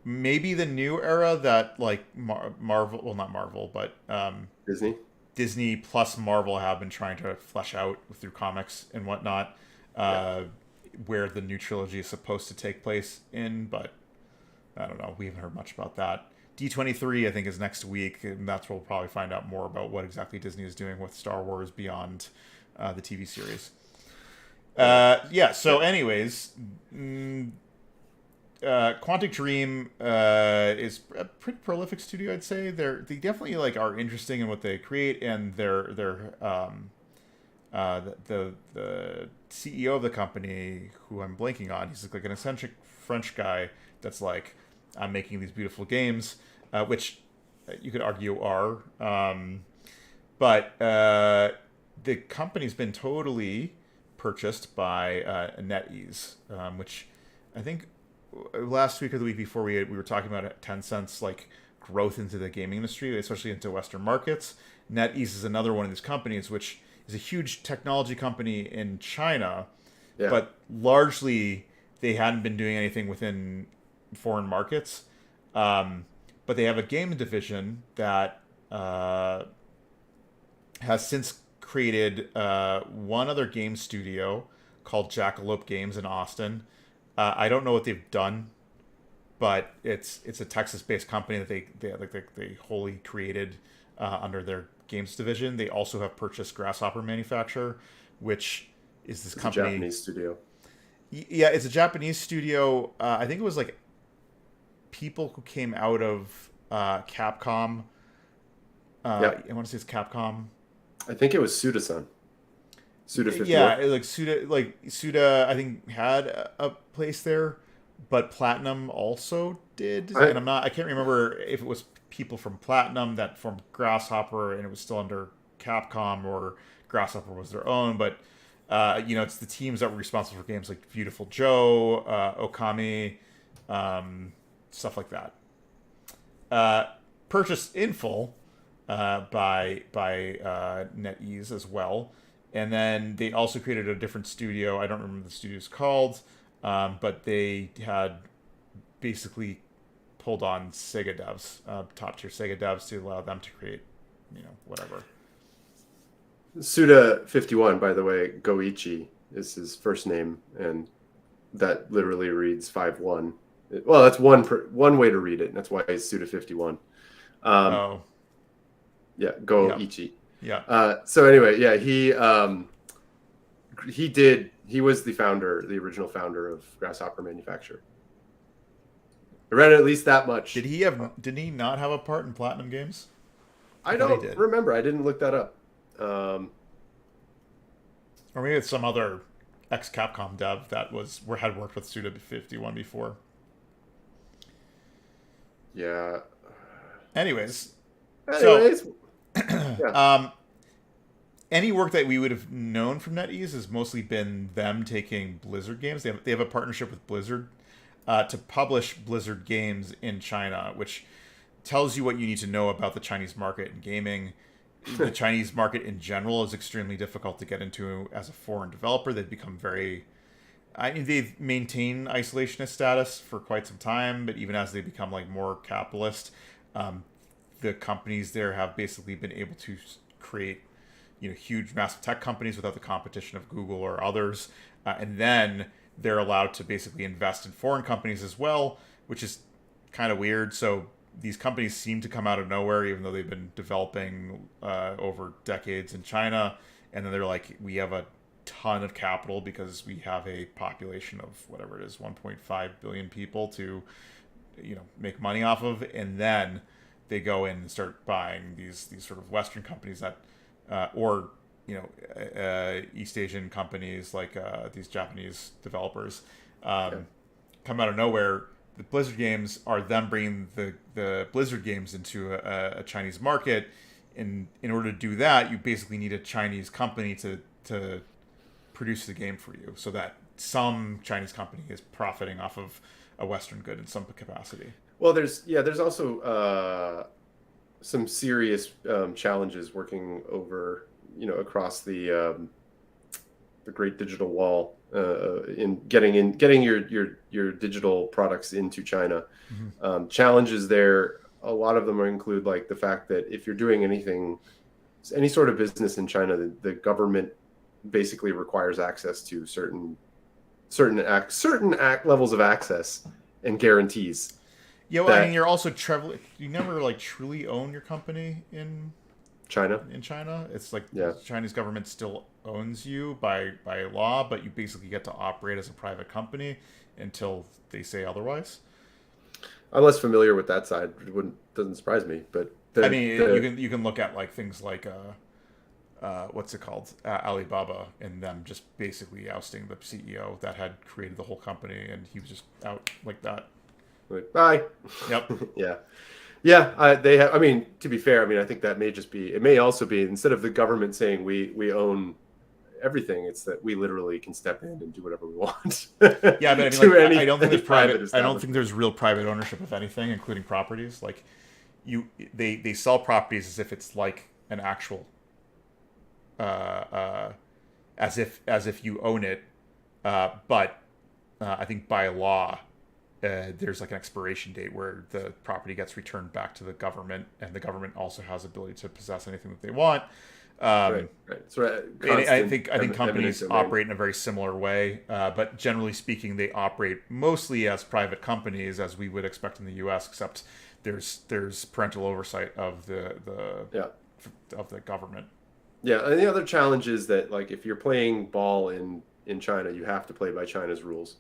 A: Maybe the new era that like Marvel, well not Marvel, but Disney plus Marvel have been trying to flesh out through comics and whatnot, where the new trilogy is supposed to take place in, but I don't know. We haven't heard much about that. D23, I think, is next week, and that's where we'll probably find out more about what exactly Disney is doing with Star Wars beyond the TV series. So anyways, Quantic Dream is a pretty prolific studio, I'd say. They definitely like are interesting in what they create, and they're the CEO of the company, who I'm blanking on, he's like an eccentric French guy that's like, I'm making these beautiful games, which you could argue are, but the company's been totally purchased by NetEase, which I think last week or the week before we were talking about Tencent's like growth into the gaming industry, especially into Western markets. NetEase is another one of these companies, which is a huge technology company in China, but largely they hadn't been doing anything within foreign markets. But they have a game division that has since created one other game studio called Jackalope Games in Austin. I don't know what they've done, but it's a Texas-based company that they wholly created under their games division. They also have purchased Grasshopper Manufacture, which is this company.
B: A Japanese studio.
A: Yeah, it's a Japanese studio. I think it was like people who came out of Capcom.
B: Yep.
A: I want to say it's Capcom.
B: I think it was Suda-san. Suda 51.
A: Yeah, Suda, I think had a place there, but Platinum also did. And I can't remember if it was people from Platinum that formed Grasshopper and it was still under Capcom, or Grasshopper was their own. But it's the teams that were responsible for games like Beautiful Joe, Okami, stuff like that. Purchased in full by NetEase as well. And then they also created a different studio. I don't remember the studio's called, but they had basically pulled on Sega devs, top tier Sega devs, to allow them to create, whatever.
B: Suda 51, by the way, Goichi is his first name, and that literally reads 5-1. Well, that's one way to read it, and that's why it's Suda 51. Yeah, Goichi.
A: Yeah.
B: So anyway, yeah, he was the original founder of Grasshopper Manufacture. I read at least that much.
A: Did he not have a part in Platinum Games?
B: I don't remember. I didn't look that up.
A: Or maybe it's some other ex-Capcom dev that had worked with Suda 51 before.
B: Yeah.
A: Anyways.
B: Yeah.
A: Any work that we would have known from NetEase has mostly been them taking Blizzard games. They have a partnership with Blizzard to publish Blizzard games in China, which tells you what you need to know about the Chinese market in gaming. The Chinese market in general is extremely difficult to get into as a foreign developer. They've become they've maintained isolationist status for quite some time, but even as they become more capitalist, the companies there have basically been able to create huge massive tech companies without the competition of Google or others, and then they're allowed to basically invest in foreign companies as well, which is kind of weird. So these companies seem to come out of nowhere, even though they've been developing over decades in China, and then they're like, we have a ton of capital because we have a population of whatever it is, 1.5 billion people to make money off of, and then they go in and start buying these sort of Western companies that or East Asian companies like these Japanese developers come out of nowhere. The Blizzard games are them bringing the Blizzard games into a Chinese market. In order to do that, you basically need a Chinese company to produce the game for you, so that some Chinese company is profiting off of a Western good in some capacity.
B: Well, there's also some serious challenges working over across the Great Digital Wall in getting your digital products into China.
A: Mm-hmm.
B: Challenges there. A lot of them include the fact that if you're doing any sort of business in China, the government basically requires access to certain levels of access and guarantees.
A: Yeah, well, you're also you never truly own your company in
B: China.
A: It's the Chinese government still owns you by law, but you basically get to operate as a private company until they say otherwise.
B: I'm less familiar with that side. Doesn't surprise me, but
A: you can look at things like what's it called, Alibaba, and them just basically ousting the CEO that had created the whole company, and he was just out like that.
B: Bye.
A: Yep.
B: Yeah. They have. I mean, to be fair, I think that may just be. It may also be, instead of the government saying we own everything, it's that we literally can step in and do whatever we want.
A: Yeah, but I don't think there's private. I don't think there's real private ownership of anything, including properties. They sell properties as if it's like an actual, as if you own it, but I think by law. There's an expiration date where the property gets returned back to the government, and the government also has ability to possess anything that they want.
B: Right. So
A: And I
B: constant
A: think
B: eminent
A: companies
B: domain.
A: operate in a very similar way, but generally speaking, they operate mostly as private companies, as we would expect in the U.S. Except there's parental oversight of
B: Yeah.
A: the government.
B: Yeah, and the other challenge is that like if you're playing ball in China, you have to play by China's rules,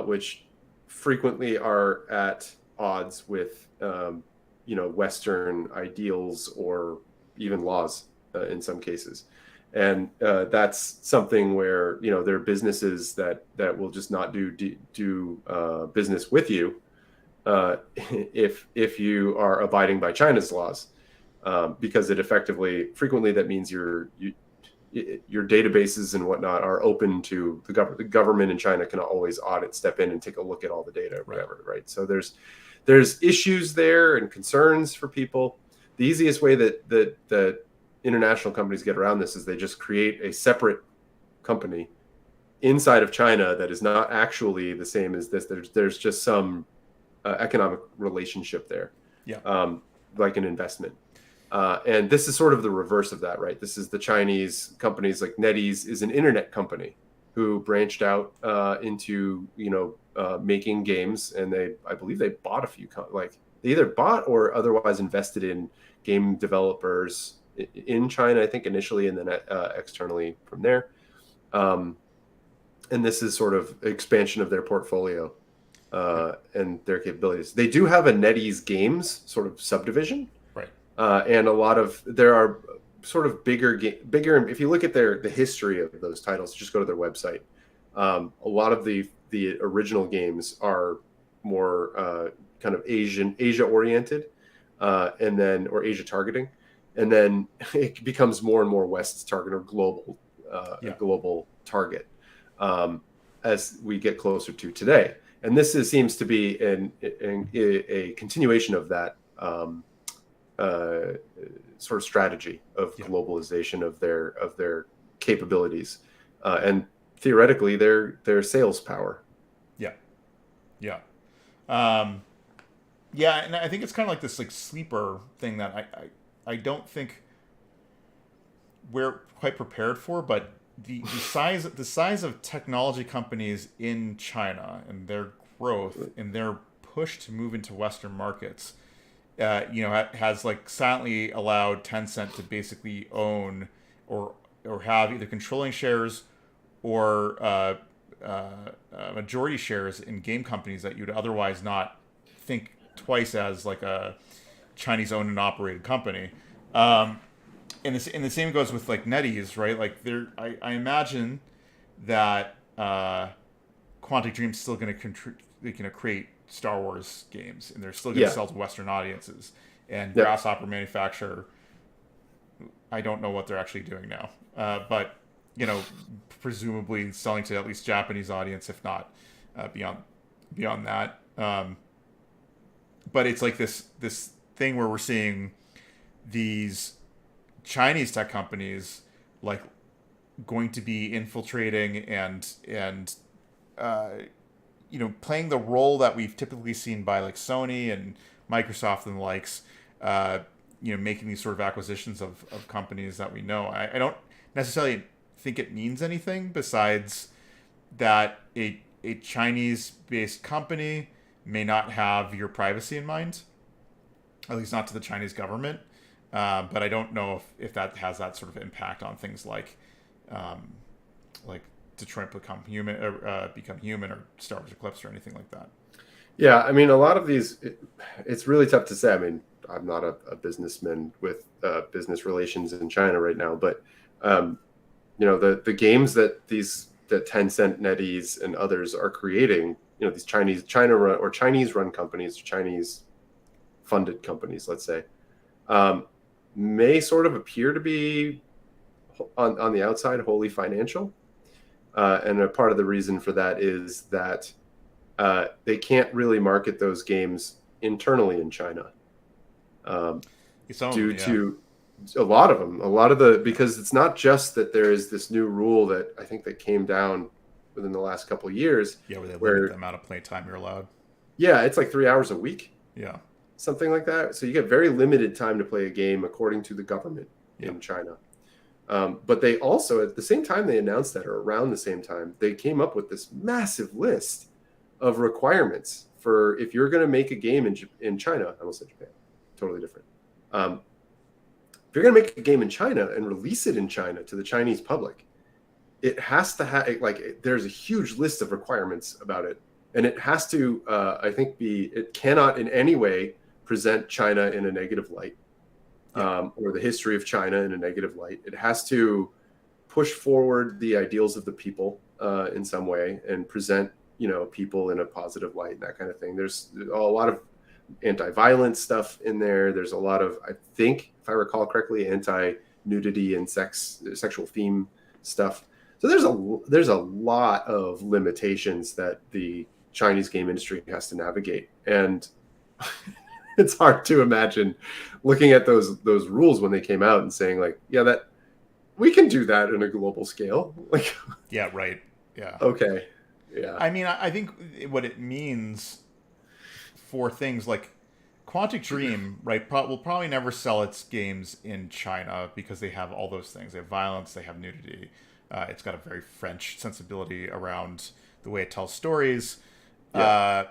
B: which frequently are at odds with Western ideals or even laws in some cases. And that's something where there are businesses that will just not do business with you if you are abiding by China's laws, because it effectively frequently that means your databases and whatnot are open to the government. The government in China can always step in and take a look at all the data or whatever, right? So there's issues there and concerns for people. The easiest way that international companies get around this is they just create a separate company inside of China that is not actually the same as this. There's just some economic relationship there,
A: Yeah.
B: like an investment. And this is sort of the reverse of that, right? This is the Chinese companies like NetEase is an internet company who branched out into making games, and I believe they bought a few like they either bought or otherwise invested in game developers in China, I think initially, and then externally from there. And this is sort of expansion of their portfolio and their capabilities. They do have a NetEase Games sort of subdivision.
A: Right.
B: And there are sort of bigger. If you look at the history of those titles, just go to their website. A lot of the original games are more kind of Asia oriented, or Asia targeting, and then it becomes more and more West target or global target as we get closer to today. And this seems to be a continuation of that sort of strategy of globalization of their capabilities and theoretically their sales power.
A: Yeah. And I think it's kind of like this like sleeper thing that I don't think we're quite prepared for, but the size of technology companies in China and their growth and their push to move into Western markets, has like silently allowed Tencent to basically own or have either controlling shares or majority shares in game companies that you'd otherwise not think twice as like a Chinese owned and operated company. And the same goes with like NetEase, right? Like I imagine that Quantic Dream's still going to create Star Wars games, and they're still going to sell to Western audiences. And Grasshopper manufacture, I don't know what they're actually doing now, but presumably selling to at least Japanese audience, if not beyond that. But it's like this thing where we're seeing these Chinese tech companies like going to be infiltrating and playing the role that we've typically seen by like Sony and Microsoft and the likes, making these sort of acquisitions of companies that we know. I don't necessarily think it means anything besides that a Chinese-based company may not have your privacy in mind, at least not to the Chinese government. But I don't know if that has that sort of impact on things like Detroit Become Human, or Star Wars Eclipse or anything like that.
B: Yeah, I mean, a lot of these, it's really tough to say. I mean, I'm not a businessman with business relations in China right now, but the games that Tencent, NetEase, and others are creating, these Chinese run companies, Chinese funded companies, let's say, may sort of appear to be on the outside wholly financial, and a part of the reason for that is that they can't really market those games internally in China, due to a lot of because it's not just that there is this new rule that I think that came down within the last couple of years.
A: Yeah, where they limit the amount of play time you're allowed.
B: Yeah, it's like 3 hours a week.
A: Yeah.
B: Something like that. So you get very limited time to play a game according to the government in China. But they also, at the same time they announced that, or around the same time, they came up with this massive list of requirements for if you're going to make a game in China. I almost said Japan, totally different. If you're going to make a game in China and release it in China to the Chinese public, it has to have there's a huge list of requirements about it, and it has to I think it cannot in any way present China in a negative light, or the history of China in a negative light. It has to push forward the ideals of the people in some way and present people in a positive light and that kind of thing. There's a lot of anti-violence stuff in there. There's a lot of, I think, if I recall correctly, anti-nudity and sexual theme stuff. So there's a lot of limitations that the Chinese game industry has to navigate, and it's hard to imagine looking at those rules when they came out and saying like, yeah, that we can do that in a global scale. Like,
A: yeah, right, yeah,
B: okay, yeah.
A: I mean, I think what it means for things like Quantic Dream, right, will probably never sell its games in China because they have all those things. They have violence, they have nudity. It's got a very French sensibility around the way it tells stories. Yeah.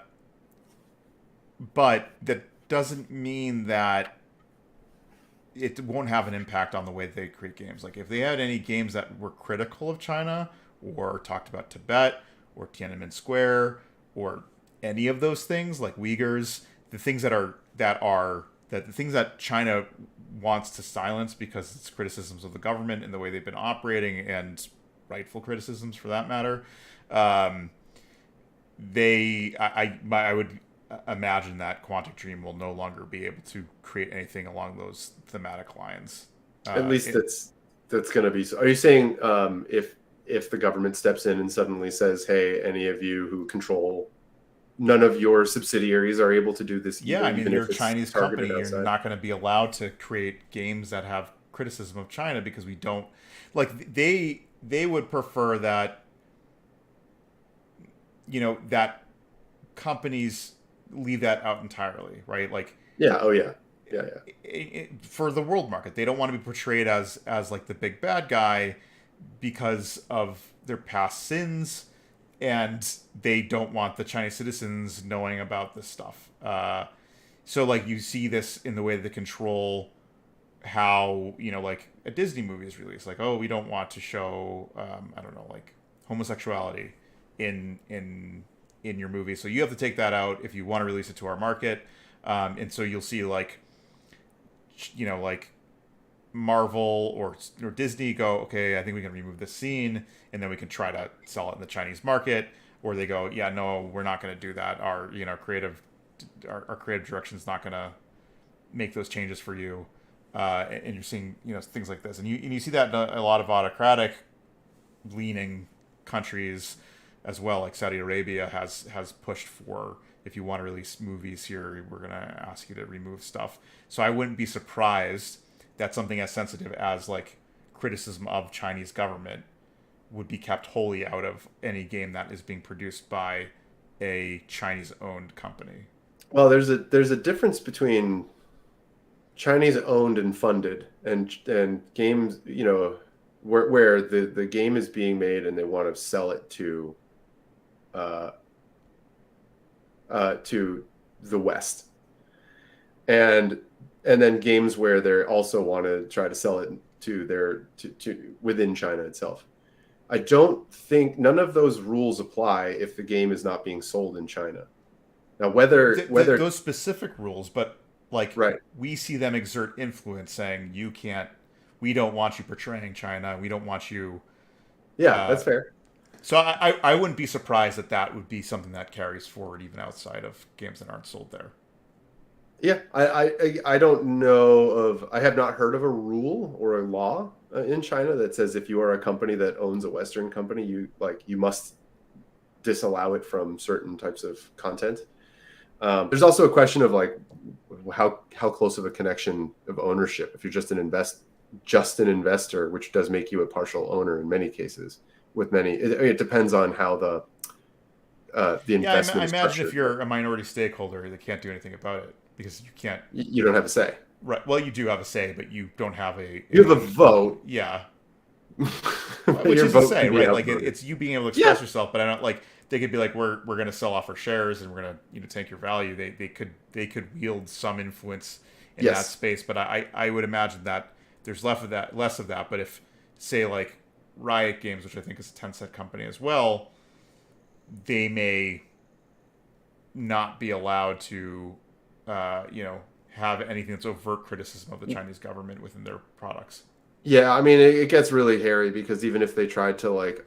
A: But that doesn't mean that it won't have an impact on the way they create games. Like if they had any games that were critical of China or talked about Tibet or Tiananmen Square or any of those things, like Uyghurs, the things the things that China wants to silence because it's criticisms of the government and the way they've been operating, and rightful criticisms for that matter. I would imagine that Quantic Dream will no longer be able to create anything along those thematic lines.
B: At least that's going to be. Are you saying if the government steps in and suddenly says, "Hey, any of you who control none of your subsidiaries are able to do this"?
A: Yeah, I mean, you're a Chinese company. You're not going to be allowed to create games that have criticism of China because we don't like. They would prefer that that companies leave that out entirely, right? Like,
B: yeah, oh yeah.
A: For the world market, they don't want to be portrayed as like the big bad guy because of their past sins, and they don't want the Chinese citizens knowing about this stuff. So like you see this in the way they control how like a Disney movie is released. Like, oh, we don't want to show I don't know, like homosexuality in your movie, so you have to take that out if you want to release it to our market. And so you'll see like like Marvel or Disney go, okay, I think we can remove this scene, and then we can try to sell it in the Chinese market. Or they go, yeah, no, we're not going to do that. Our creative direction is not going to make those changes for you. And you're seeing things like this, and you see that in a lot of autocratic leaning countries as well. Like Saudi Arabia has pushed for, if you want to release movies here, we're going to ask you to remove stuff. So I wouldn't be surprised that something as sensitive as like criticism of Chinese government would be kept wholly out of any game that is being produced by a Chinese owned company.
B: Well, there's a difference between Chinese owned and funded and games, where the game is being made and they want to sell it to the West, and then games where they also want to try to sell it to within China itself. I don't think none of those rules apply if the game is not being sold in China. Now, whether
A: those specific rules, but like,
B: right,
A: we see them exert influence, saying we don't want you portraying China. We don't want you.
B: Yeah, that's fair.
A: So I wouldn't be surprised that would be something that carries forward even outside of games that aren't sold there.
B: Yeah, I don't know I have not heard of a rule or a law in China that says if you are a company that owns a Western company, you must disallow it from certain types of content. There's also a question of like how close of a connection of ownership. If you're just an investor, which does make you a partial owner in many cases. With many, it depends on how the investment.
A: I imagine if you're a minority stakeholder, they can't do anything about it because you can't.
B: You don't have a say.
A: Right. Well, you do have a say, but you don't have
B: you have a vote.
A: Yeah. Which
B: your
A: is to
B: vote
A: say,
B: can be
A: right? Like
B: outvoted.
A: it's you being able to express
B: Yeah.
A: yourself, but I don't like they could be like we're going to sell off our shares and we're going to take your value. They could wield some influence in that
B: Yes.
A: space, but I would imagine that there's less of that. But if say like Riot Games, which I think is a Tencent company as well, they may not be allowed to, have anything that's overt criticism of the Chinese government within their products.
B: Yeah, I mean, it gets really hairy because even if they tried to like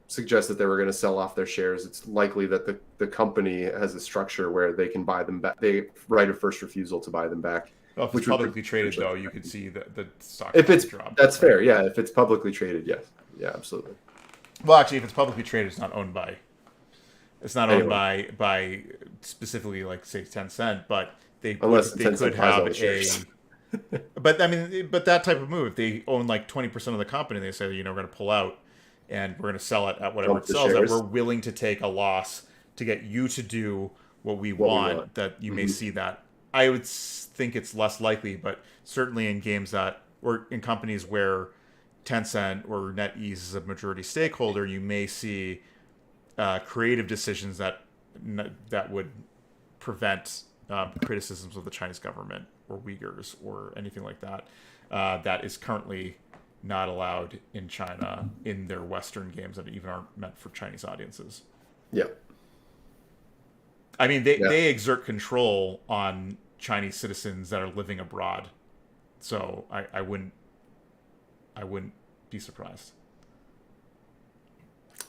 B: suggest that they were going to sell off their shares, it's likely that the company has a structure where they can buy them back. They right of first refusal to buy them back,
A: Well, if it's
B: which would
A: publicly traded,
B: potentially
A: though, you
B: protect
A: could
B: them.
A: see the stock
B: If
A: probably
B: it's
A: drop,
B: that's
A: right?
B: fair, yeah. If it's publicly traded, yes, yeah, absolutely.
A: Well, actually, if it's publicly traded, it's not owned by
B: Anyone,
A: specifically like say Tencent, but
B: unless
A: they
B: Tencent
A: could
B: buys all
A: have
B: the shares.
A: a. But I mean, but that type of move, they own like 20% of the company. They say, we're going to pull out, and we're going to sell it at whatever
B: Dump
A: it
B: the
A: sells at. We're
B: shares.
A: willing to take a loss to get you to do what we
B: What we want.
A: want. That you may
B: Hmm.
A: see that. I would think it's less likely, but certainly in games that or in companies where Tencent or NetEase is a majority stakeholder, you may see creative decisions that would prevent criticisms of the Chinese government or Uyghurs or anything like that. That is currently not allowed in China in their Western games that even aren't meant for Chinese audiences.
B: Yeah,
A: I mean,
B: yeah.
A: they exert control on Chinese citizens that are living abroad, so I wouldn't be surprised.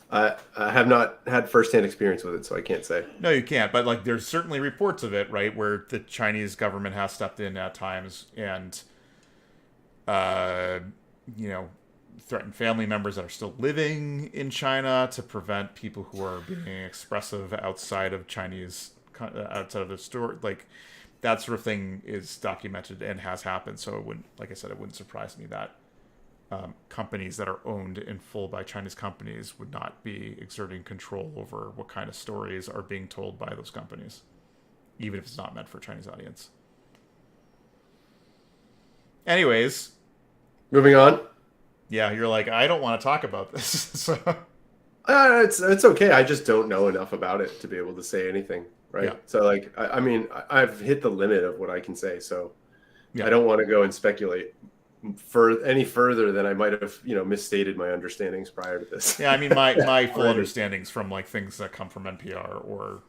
B: I have not had firsthand experience with it, so I can't say.
A: No, you can't. But like, there's certainly reports of it, right, where the Chinese government has stepped in at times and, uh, you know, threatened family members that are still living in China to prevent people who are being expressive outside of outside of the store. Like, that sort of thing is documented and has happened. So it wouldn't, like I said, it wouldn't surprise me that companies that are owned in full by Chinese companies would not be exerting control over what kind of stories are being told by those companies, even if it's not meant for a Chinese audience. Anyways,
B: Moving on.
A: yeah, you're like, I don't want to talk about this. So,
B: It's okay. I just don't know enough about it to be able to say anything, right?
A: yeah,
B: So like, I mean, I've hit the limit of what I can say, so
A: yeah.
B: I don't want to go and speculate for any further than I might have, misstated my understandings prior to this.
A: Yeah, I mean, my full
B: Already.
A: understandings from like things that come from NPR or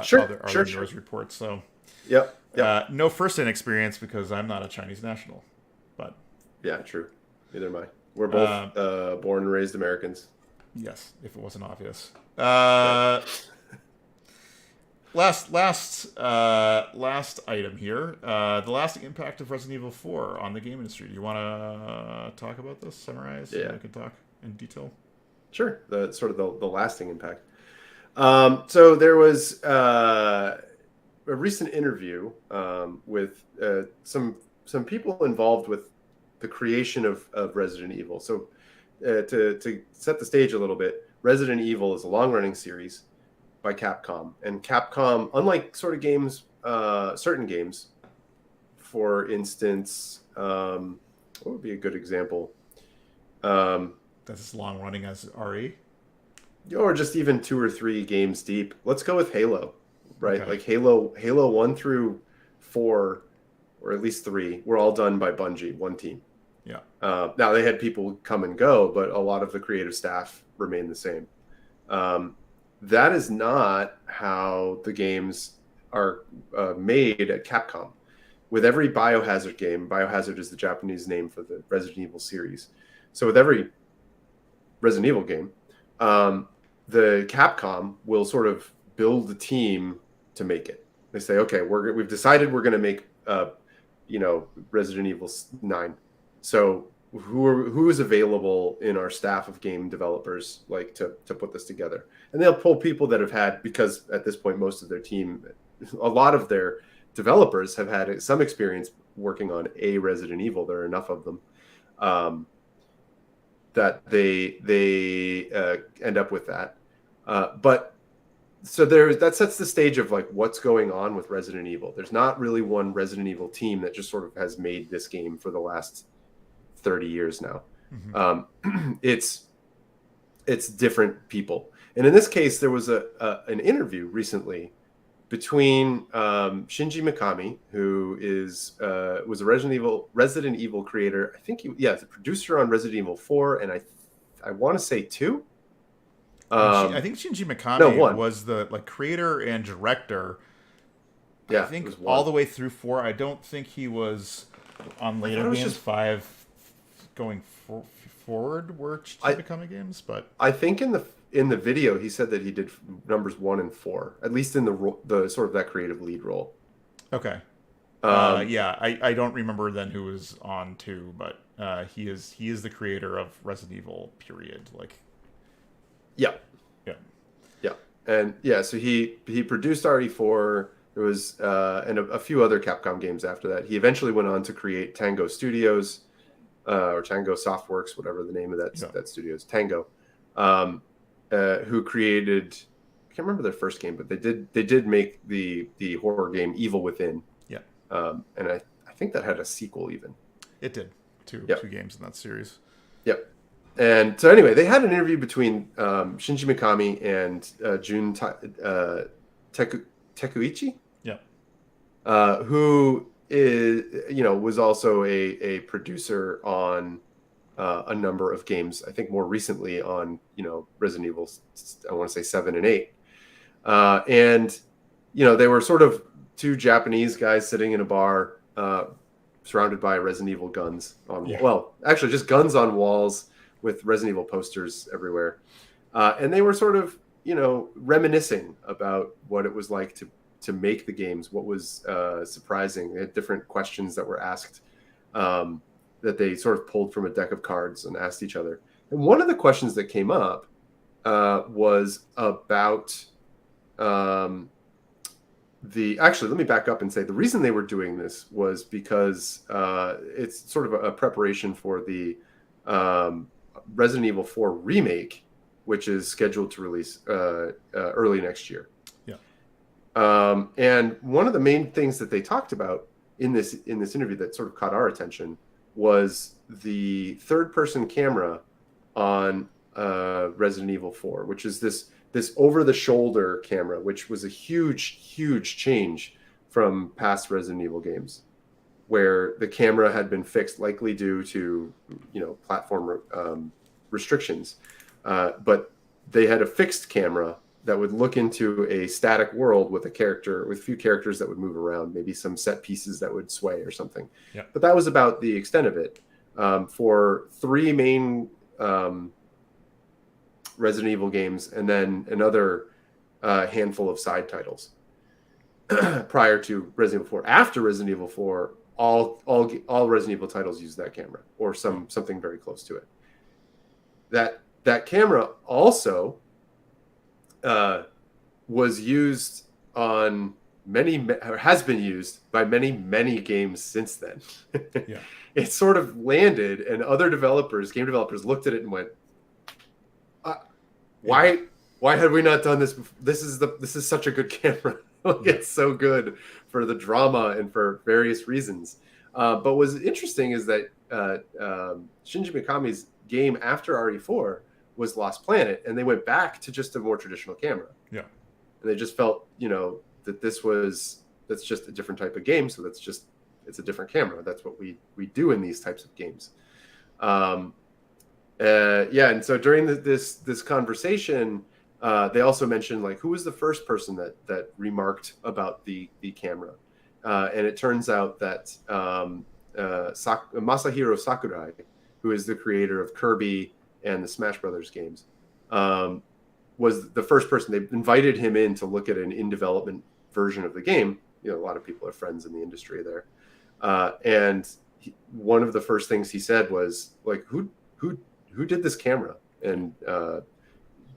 B: Sure,
A: other
B: sure, sure.
A: news reports. So,
B: Yep, yep.
A: no first-hand experience because I'm not a Chinese national, but
B: Yeah, true. Neither am I. We're both born and raised Americans.
A: yes, if it wasn't obvious.
B: Right.
A: Last item here. The lasting impact of Resident Evil 4 on the game industry. Do you want to talk about this? Summarize?
B: Yeah.
A: So I can talk in detail.
B: Sure. The sort of the lasting impact. So there was a recent interview with some people involved with the creation of Resident Evil. So to set the stage a little bit, Resident Evil is a long-running series by Capcom, and Capcom, unlike sort of games, certain games, for instance, what would be a good example?
A: That's as long running as RE.
B: Or just even 2 or 3 games deep. Let's go with Halo, right?
A: Okay.
B: Like Halo 1 through 4, or at least 3, were all done by Bungie, one team.
A: Yeah.
B: Now they had people come and go, but a lot of the creative staff remained the same. That is not how the games are made at Capcom. With every Biohazard game, Biohazard is the Japanese name for the Resident Evil series. So with every Resident Evil game, the Capcom will sort of build the team to make it. They say, okay, we've decided we're going to make, Resident Evil 9. So who is available in our staff of game developers like to put this together? And they'll pull people that have had, because at this point most of their team, a lot of their developers have had some experience working on a Resident Evil. There are enough of them that they end up with that. But so that sets the stage of like what's going on with Resident Evil. There's not really one Resident Evil team that just sort of has made this game for the last 30 years now.
A: Hmm.
B: It's different people. And in this case, there was an interview recently between Shinji Mikami, who was a Resident Evil creator. I think the producer on Resident Evil 4, and I want to say 2.
A: I think Shinji
B: No,
A: Mikami
B: 1.
A: was the creator and director. I
B: Yeah, it
A: think
B: was
A: all
B: 1.
A: the way through 4. I don't think he was on
B: I thought
A: later
B: it was
A: games.
B: just
A: 5 going forward were Shinji Mikami games, but
B: I think in the video he said that he did numbers 1 and 4, at least in the sort of that creative lead role.
A: okay.
B: Um,
A: Yeah, I don't remember then who was on 2, but he is the creator of Resident Evil. Period. Like,
B: yeah,
A: yeah,
B: yeah, and yeah. So he produced RE4. There was and a few other Capcom games after that. He eventually went on to create Tango Studios or Tango Softworks, whatever the name of
A: yeah.
B: that studio is. Tango, who created. I can't remember their first game, but they did make the horror game Evil Within.
A: Yeah.
B: And I think that had a sequel even.
A: It did. Two
B: Yep.
A: games in that series.
B: Yep. And so anyway, they had an interview between Shinji Mikami and Jun Tekuichi.
A: Yeah.
B: Who was also a producer on a number of games. I think more recently on Resident Evil. I want to say 7 and 8. And they were sort of two Japanese guys sitting in a bar, surrounded by Resident Evil guns well, actually just guns on walls with Resident Evil posters everywhere. And they were sort of, reminiscing about what it was like to make the games, what was surprising. They had different questions that were asked that they sort of pulled from a deck of cards and asked each other. And one of the questions that came up was about actually, let me back up and say the reason they were doing this was because it's sort of a preparation for the Resident Evil 4 remake, which is scheduled to release early next year.
A: Yeah.
B: And one of the main things that they talked about in this interview that sort of caught our attention was the third-person camera on Resident Evil 4, which is this over-the-shoulder camera, which was a huge change from past Resident Evil games, where the camera had been fixed, likely due to platform restrictions, but they had a fixed camera that would look into a static world with a few characters that would move around, maybe some set pieces that would sway or something.
A: Yeah.
B: But that was about the extent of it. For 3 main Resident Evil games, and then another handful of side titles prior to Resident Evil 4. After Resident Evil 4, all Resident Evil titles use that camera or something very close to it. That camera also was used on has been used by many games since then.
A: Yeah.
B: It sort of landed, and other game developers looked at it and went, why had we not done this before? This is such a good camera. It's so good for the drama and for various reasons. But what's interesting is that Shinji Mikami's game after RE4 was Lost Planet, and they went back to just a more traditional camera.
A: Yeah.
B: And they just felt, that that's just a different type of game, so it's a different camera. That's what we do in these types of games. And so during this conversation, they also mentioned who was the first person that remarked about the camera, and it turns out that Masahiro Sakurai, who is the creator of Kirby and the Smash Brothers games, was the first person. They invited him in to look at an in development version of the game. A lot of people are friends in the industry there, and one of the first things he said was who did this camera? And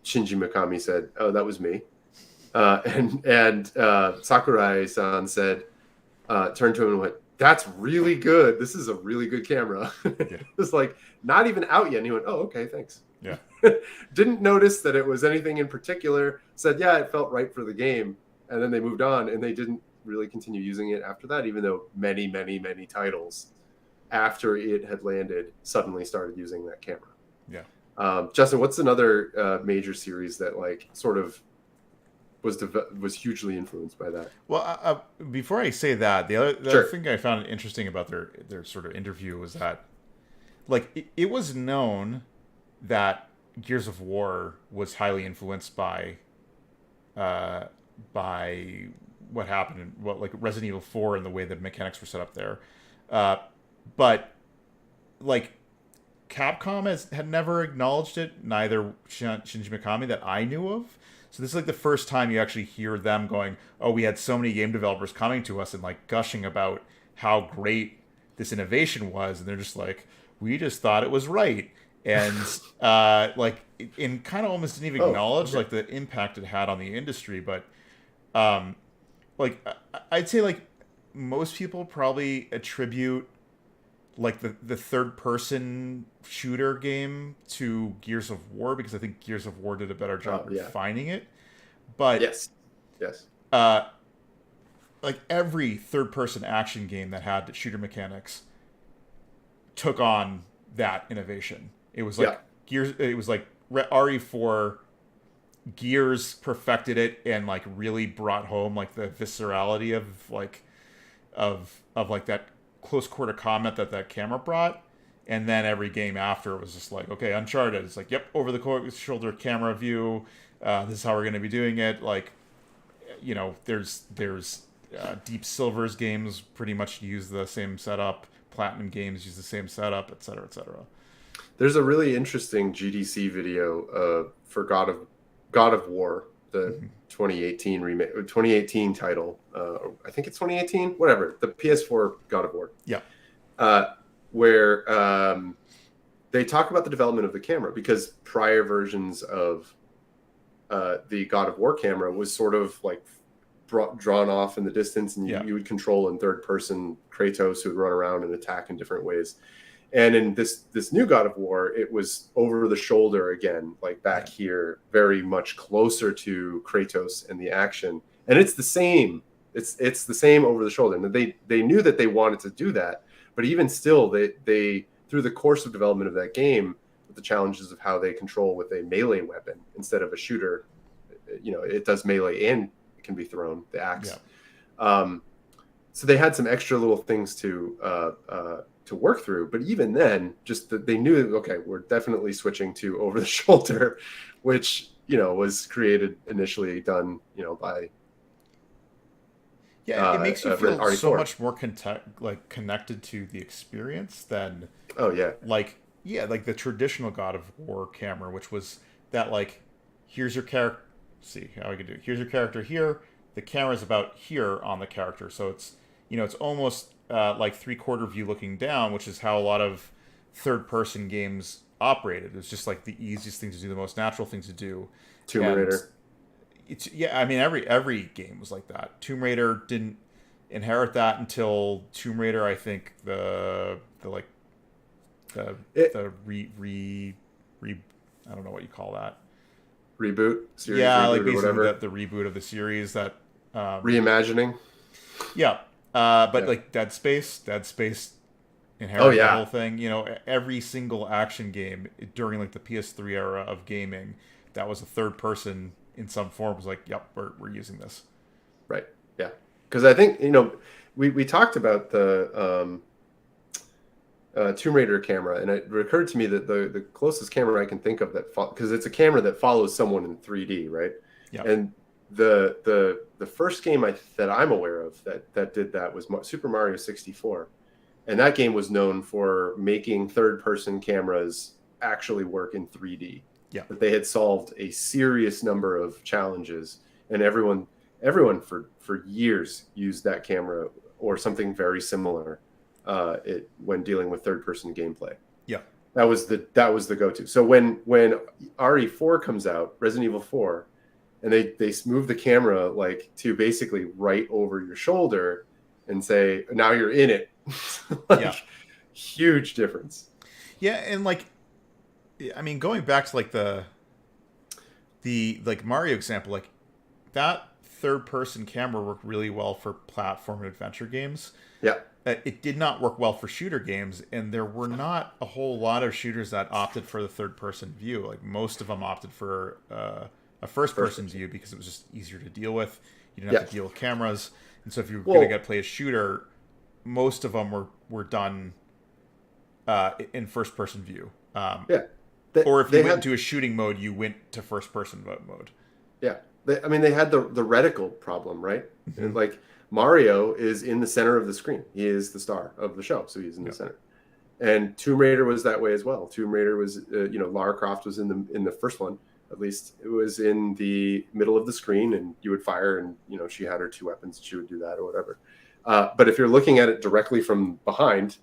B: Shinji Mikami said, "Oh, that was me." And Sakurai-san said, turned to him and went, "That's really good. This is a really good camera."
A: Yeah.
B: It's not even out yet. And he went, "Oh, okay, thanks."
A: Yeah.
B: Didn't notice that it was anything in particular. Said, "Yeah, it felt right for the game." And then they moved on, and they didn't really continue using it after that, even though many titles after it had landed, suddenly started using that camera.
A: Yeah.
B: Justin, what's another major series that like sort of was hugely influenced by that?
A: Well, before I say that, the other
B: Sure.
A: thing I found interesting about their sort of interview was that like it was known that Gears of War was highly influenced uh, by what happened in what like Resident Evil 4 and the way that mechanics were set up there. Uh, but like Capcom had never acknowledged it, neither Shinji Mikami that I knew of. So this is like the first time you actually hear them going, "Oh, we had so many game developers coming to us and like gushing about how great this innovation was," and they're just like, "We just thought it was right," and like, and kind of almost didn't even
B: Oh,
A: acknowledge
B: okay.
A: like the impact it had on the industry. But um, like, I'd say like most people probably attribute like the third person shooter game to Gears of War because I think Gears of War did a better job
B: Yeah.
A: refining it. But
B: Yes. Yes.
A: uh, like every third person action game that had shooter mechanics took on that innovation. It was
B: Yeah.
A: like Gears. It was like RE4. Gears perfected it and like really brought home like the viscerality of like of like that close quarter combat that camera brought. And then every game after was just like, okay, Uncharted. It's like, yep, over the shoulder camera view. This is how we're going to be doing it. Like, you know, there's Deep Silver's games pretty much use the same setup. Platinum games use the same setup, et cetera, et cetera.
B: There's a really interesting GDC video for God of War, the
A: Mm-hmm.
B: 2018 remake, 2018 title. I think it's 2018. Whatever, the PS4 God of War.
A: Yeah,
B: Uh, where they talk about the development of the camera because prior versions of the God of War camera was sort of like drawn off in the distance, and
A: yeah,
B: you would control in third person Kratos, who would run around and attack in different ways. And in this new God of War, it was over the shoulder again, like back
A: yeah,
B: here, very much closer to Kratos and the action. And it's the same. It's the same over the shoulder. And they knew that they wanted to do that, but even still, they through the course of development of that game, with the challenges of how they control with a melee weapon instead of a shooter, you know, it does melee and it can be thrown, the
A: yeah.
B: axe. So they had some extra little things to work through, but even then, just that they knew, okay, we're definitely switching to over the shoulder, which, you know, was created initially done, you know, by
A: Yeah, it makes you feel so
B: RE4.
A: much more connected to the experience than
B: Oh yeah,
A: like yeah, like the traditional God of War camera, which was that like here's your character. See how I can do it. Here's your character here. The camera's about here on the character, so it's you know it's almost like three-quarter view looking down, which is how a lot of third-person games operated. It's just like the easiest thing to do, the most natural thing to do,
B: Tomb
A: and
B: Raider.
A: it's yeah. I mean every game was like that. Tomb Raider didn't inherit that until Tomb Raider. I think the like the
B: It
A: the re I don't know what you call that.
B: reboot, series
A: Yeah, like
B: reboot or
A: basically
B: whatever.
A: the reboot of the series that
B: Reimagining.
A: yeah. But
B: Yeah.
A: like Dead Space
B: Oh
A: inherited the
B: yeah.
A: whole thing. You know, every single action game during like the PS3 era of gaming that was a third person in some form was like, yep, we're using this.
B: Right. Yeah. Because I think, you know, we talked about the Tomb Raider camera, and it occurred to me that the closest camera I can think of that because it's a camera that follows someone in 3D, right?
A: Yeah.
B: And the first game that I'm aware of that did that was Super Mario 64, and that game was known for making third person cameras actually work in 3D.
A: Yeah.
B: That they had solved a serious number of challenges, and everyone for years used that camera or something very similar when dealing with third person gameplay.
A: Yeah.
B: That was the go-to. So when RE4 comes out, Resident Evil 4, and they move the camera like to basically right over your shoulder and say, now you're in it. Like,
A: Yeah.
B: huge difference.
A: Yeah, and like I mean going back to like the like Mario example, like that third-person camera worked really well for platform and adventure games.
B: Yeah.
A: It did not work well for shooter games, and there were not a whole lot of shooters that opted for the third-person view. Like most of them opted for a first-person view because it was just easier to deal with. You didn't have to deal with cameras, and so if you were going to play a shooter, most of them were done in first-person view. Or if you went into a shooting mode, you went to first-person mode.
B: Yeah. They had the reticle problem, right?
A: Mm-hmm.
B: Like, Mario is in the center of the screen. He is the star of the show, so he's in the center. And Tomb Raider was that way as well. Tomb Raider was, Lara Croft was in the first one, at least. It was in the middle of the screen, and you would fire, and she had her 2 weapons. She would do that or whatever. But if you're looking at it directly from behind,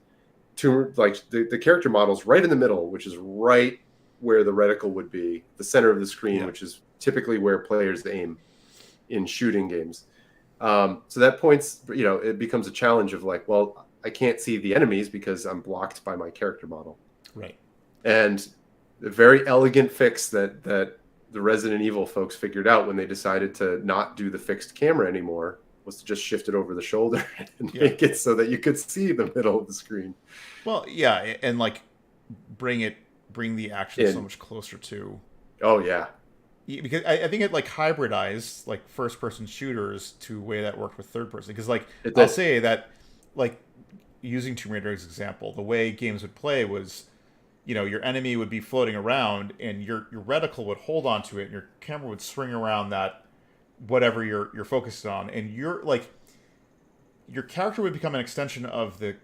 B: the character model's right in the middle, which is right where the reticle would be, the center of the screen, which is typically where players aim in shooting games. So that points, it becomes a challenge of like, well, I can't see the enemies because I'm blocked by my character model.
A: Right.
B: And the very elegant fix that the Resident Evil folks figured out when they decided to not do the fixed camera anymore was to just shift it over the shoulder and make it so that you could see the middle of the screen.
A: Well, yeah, and like bring the action so much closer to.
B: Oh yeah.
A: Because I think it like hybridized like first person shooters to a way that worked with third person. Because like I'll say that like using Tomb Raider as an example, the way games would play was, your enemy would be floating around and your reticle would hold onto it and your camera would swing around that whatever you're focused on, and your character would become an extension of the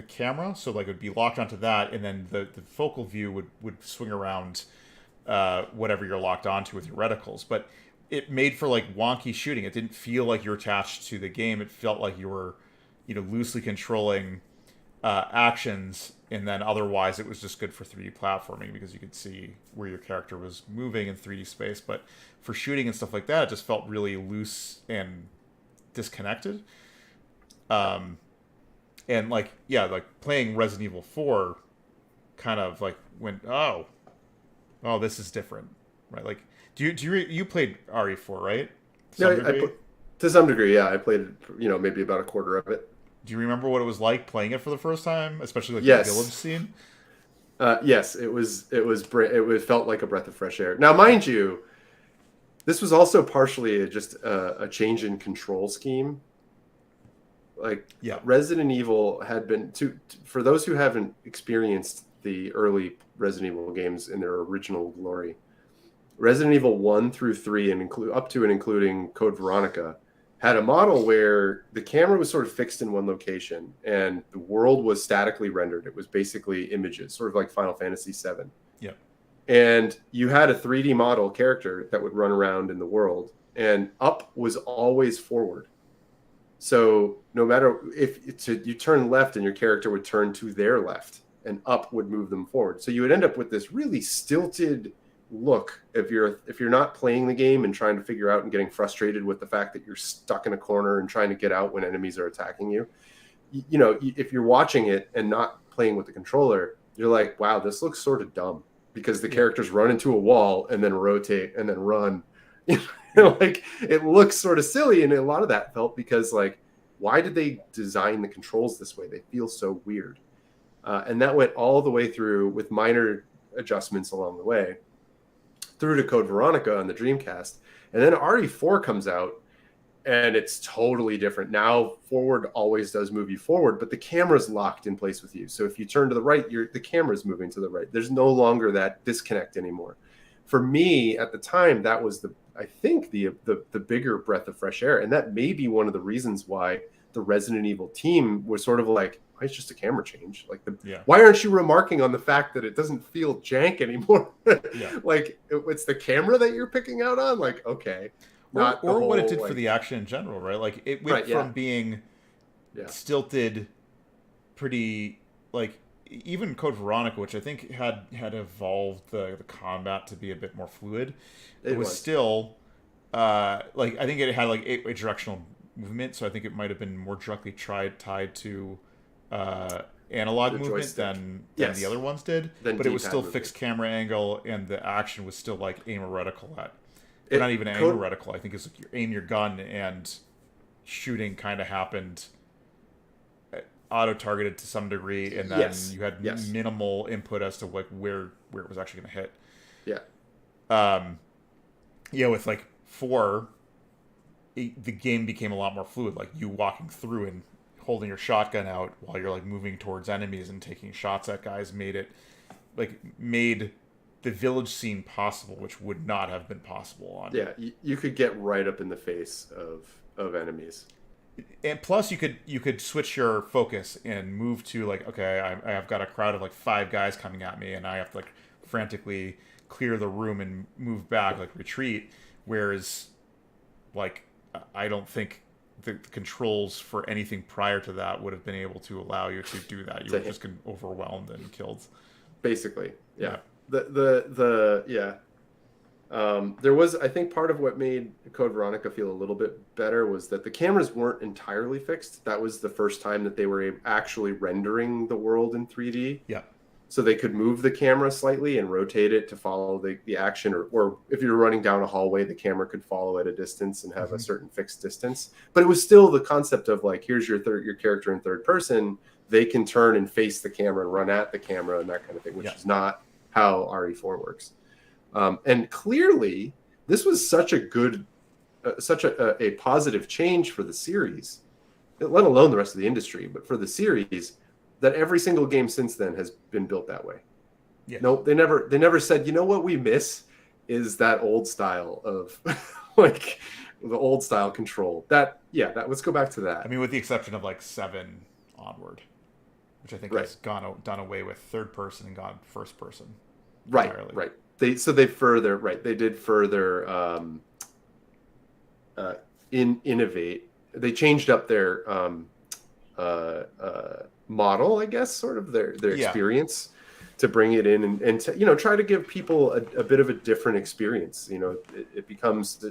A: camera, so like it would be locked onto that, and then the focal view would swing around whatever you're locked onto with your reticles. But it made for like wonky shooting. It didn't feel like you were attached to the game. It felt like you were loosely controlling actions, and then otherwise it was just good for 3D platforming because you could see where your character was moving in 3D space. But for shooting and stuff like that, it just felt really loose and disconnected. And like playing Resident Evil 4 kind of like went, oh, this is different, right? Like, you played RE4, right?
B: To some degree, yeah. I played it, maybe about a quarter of it.
A: Do you remember what it was like playing it for the first time, especially like the village scene?
B: Yes, it felt like a breath of fresh air. Now, mind you, this was also partially just a change in control scheme. Like, Resident Evil had been for those who haven't experienced the early Resident Evil games in their original glory, Resident Evil 1 through 3 and up to and including Code Veronica had a model where the camera was sort of fixed in one location and the world was statically rendered. It was basically images, sort of like Final Fantasy VII.
A: Yeah.
B: And you had a 3D model character that would run around in the world, and up was always forward. So no matter if you turn left and your character would turn to their left, and up would move them forward. So you would end up with this really stilted look if you're not playing the game and trying to figure out and getting frustrated with the fact that you're stuck in a corner and trying to get out when enemies are attacking you. If you're watching it and not playing with the controller, you're like, wow, this looks sort of dumb because the characters run into a wall and then rotate and then run. Like, it looks sort of silly, and a lot of that felt because, like, why did they design the controls this way? They feel so weird. And that went all the way through with minor adjustments along the way through to Code Veronica on the Dreamcast. And then RE4 comes out, and it's totally different. Now, forward always does move you forward, but the camera's locked in place with you. So if you turn to the right, the camera's moving to the right. There's no longer that disconnect anymore. For me, at the time, that was I think the bigger breath of fresh air. And that may be one of the reasons why the Resident Evil team was sort of like, why it's just a camera change? Like, why aren't you remarking on the fact that it doesn't feel jank anymore? Like, it's the camera that you're picking out on? Like, okay.
A: Or what it did for the action in general, right? Like, it went from being stilted, pretty, like, even Code Veronica, which I think had evolved the combat to be a bit more fluid. It was still, like, I think it had, like, 8-way directional movement, so I think it might have been more directly tied to analog movement than the other ones did. But it was still fixed camera angle, and the action was still, like, aim a reticle at or not even aim reticle. I think it's like you aim your gun and shooting kind of happened auto-targeted to some degree, and then you had minimal input as to like where it was actually going to hit.
B: Yeah.
A: Yeah, with like 4, the game became a lot more fluid. Like you walking through and holding your shotgun out while you're like moving towards enemies and taking shots at guys made the village scene possible, which would not have been possible on.
B: Yeah, you could get right up in the face of enemies.
A: And plus, you could switch your focus and move to like, okay, I've got a crowd of like 5 guys coming at me, and I have to like frantically clear the room and move back, like retreat. Whereas, like, I don't think the controls for anything prior to that would have been able to allow you to do that. You were just overwhelmed and killed.
B: Basically, yeah. There was, I think, part of what made Code Veronica feel a little bit better was that the cameras weren't entirely fixed. That was the first time that they were actually rendering the world in 3D.
A: Yeah.
B: So they could move the camera slightly and rotate it to follow the action, or if you're running down a hallway, the camera could follow at a distance and have a certain fixed distance. But it was still the concept of like, here's your character in third person. They can turn and face the camera and run at the camera and that kind of thing, which is not how RE4 works. And clearly, this was such a good, such a positive change for the series, let alone the rest of the industry, but for the series, that every single game since then has been built that way.
A: Yes.
B: No, they never said, you know what we miss is that old style of like the old style control. Let's go back to that.
A: I mean, with the exception of like 7 onward, which I think has done away with third person and gone first person. Entirely.
B: Right. They did further innovate. They changed up their model, I guess, sort of their experience to bring it in and to, try to give people a bit of a different experience. It becomes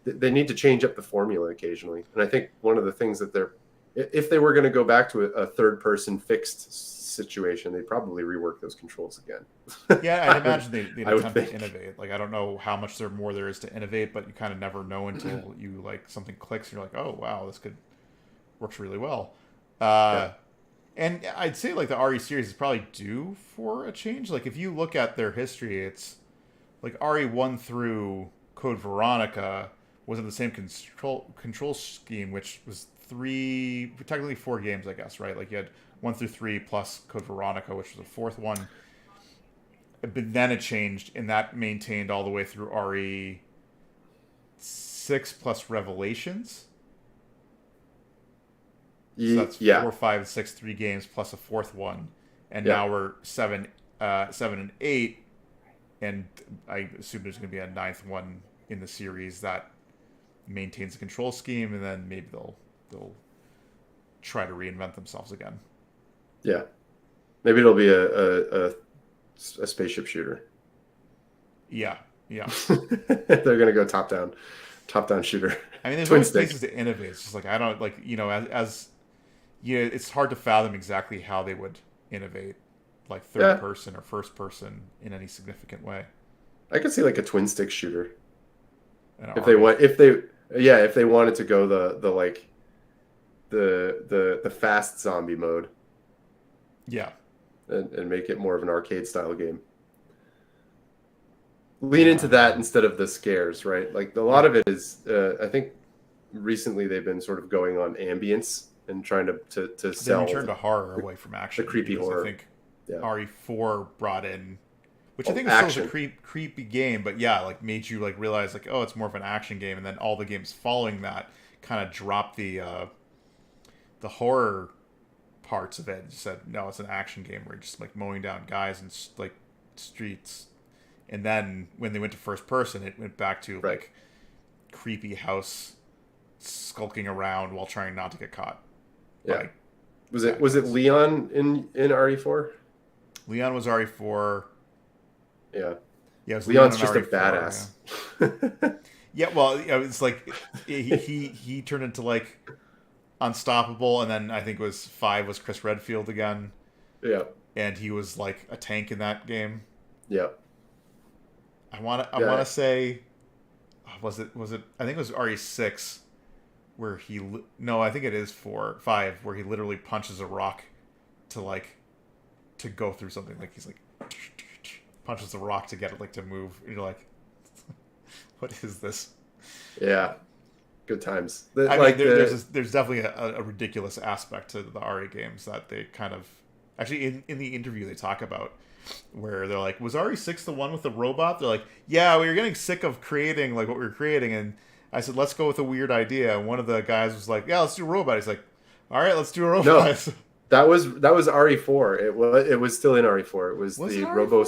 B: they need to change up the formula occasionally. And I think one of the things that if they were going to go back to a third person fixed situation, they'd probably rework those controls again.
A: Yeah, I'd imagine they'd attempt to innovate. Like, I don't know how much more there is to innovate, but you kind of never know until you like something clicks and you're like, oh wow, this works really well. And I'd say like the RE series is probably due for a change. Like if you look at their history, it's like RE1 through Code Veronica was in the same control scheme, which was technically 4 games, I guess, right? Like you had 1 through 3 plus Code Veronica, which was a 4th one. But then it changed, and that maintained all the way through RE6 plus Revelations. So that's 4, 5, 6, 3 games plus a 4th one, and now we're 7, 7 and 8, and I assume there's going to be a 9th one in the series that maintains the control scheme, and then maybe they'll try to reinvent themselves again.
B: Yeah, maybe it'll be a spaceship shooter.
A: Yeah.
B: They're going to go top down shooter.
A: I mean, there's always places to innovate. It's just like I don't like it's hard to fathom exactly how they would innovate, like third person or first person in any significant way.
B: I could see like a twin stick shooter. If they wanted to go the fast zombie mode.
A: Yeah.
B: And make it more of an arcade style game. Lean into that instead of the scares, right? Like a lot of it is, I think recently they've been sort of going on ambience and trying to sell.
A: They turned to horror away from action.
B: The creepy horror.
A: I think RE4 brought in, which I think was still a creepy game, but like made you like realize like, oh, it's more of an action game, and then all the games following that kind of dropped the horror parts of it and said, no, it's an action game where you're just like mowing down guys and like streets. And then when they went to first person, it went back to like creepy house skulking around while trying not to get caught.
B: Yeah. Was it Leon in RE4?
A: Leon was RE4.
B: Yeah.
A: Yeah, it was
B: Leon's
A: Leon
B: just
A: RE4,
B: a badass.
A: Yeah, well, it's like he turned into like unstoppable, and then I think it was 5 was Chris Redfield again.
B: Yeah.
A: And he was like a tank in that game.
B: Yeah.
A: I want to say, was it? I think it was RE6 where no, I think it is 5 where he literally punches a rock to to go through something. Like he's like punches the rock to get it to move. And you're like, what is this?
B: Yeah, good times.
A: I mean, there's definitely a ridiculous aspect to the RE games that they kind of actually in the interview they talk about, where they're like, was RE6 the one with the robot? They're like, yeah, we were getting sick of creating what we were creating, and I said, let's go with a weird idea. And one of the guys was like, yeah, let's do a robot. He's like, all right, let's do a robot.
B: No, that was RE4. It was still in RE4. It was the Robo.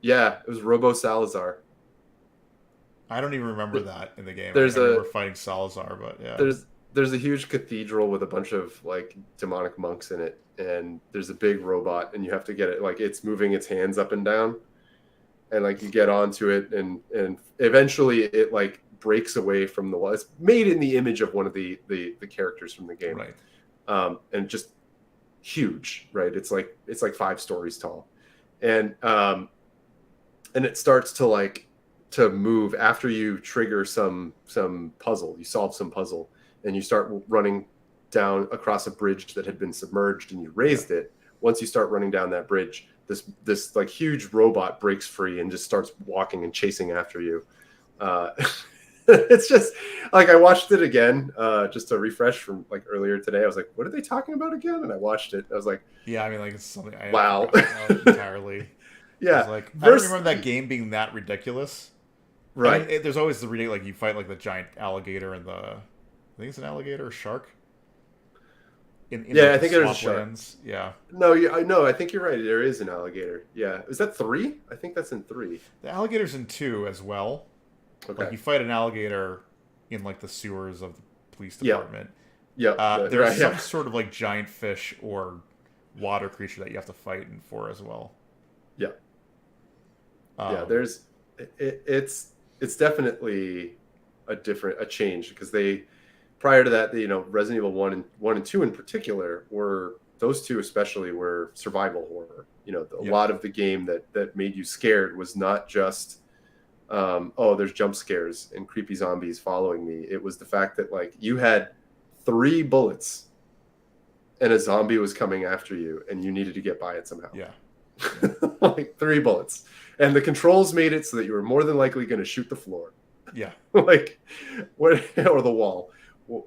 B: Yeah, it was Robo Salazar.
A: I don't even remember that in the game. I remember fighting Salazar, but yeah.
B: There's a huge cathedral with a bunch of demonic monks in it, and there's a big robot, and you have to get it it's moving its hands up and down, and you get onto it, and eventually it breaks away from the wall. It's made in the image of one of the characters from the game,
A: right?
B: And just huge, right? It's like 5 stories tall, and it starts to move after you trigger some puzzle. You solve some puzzle, and you start running down across a bridge that had been submerged, and you raised it. Once you start running down that bridge, this huge robot breaks free and just starts walking and chasing after you. It's just I watched it again just to refresh from earlier today. I was like, what are they talking about again? And I watched it. I was like,
A: yeah, I mean, it's something I
B: wow,
A: entirely. Yeah, I don't remember that game being that ridiculous.
B: Right.
A: I mean, there's always the ridiculous, you fight the giant alligator and I think it's an alligator or shark.
B: I think it is a shark.
A: Lands. Yeah.
B: No, I think you're right. There is an alligator. Yeah. Is that 3? I think that's in 3.
A: The alligator's in 2 as well.
B: Okay.
A: You fight an alligator in the sewers of the police department.
B: Yeah.
A: There's some sort of giant fish or water creature that you have to fight in 4 as well.
B: Yeah. There's it's definitely a change, because prior to that, Resident Evil 1 and 2 in particular those two especially were survival horror. A lot of the game that made you scared was not just there's jump scares and creepy zombies following me. It was the fact that you had 3 bullets and a zombie was coming after you, and you needed to get by it somehow.
A: Yeah.
B: 3 bullets, and the controls made it so that you were more than likely going to shoot the floor.
A: Yeah.
B: Or the wall. Well,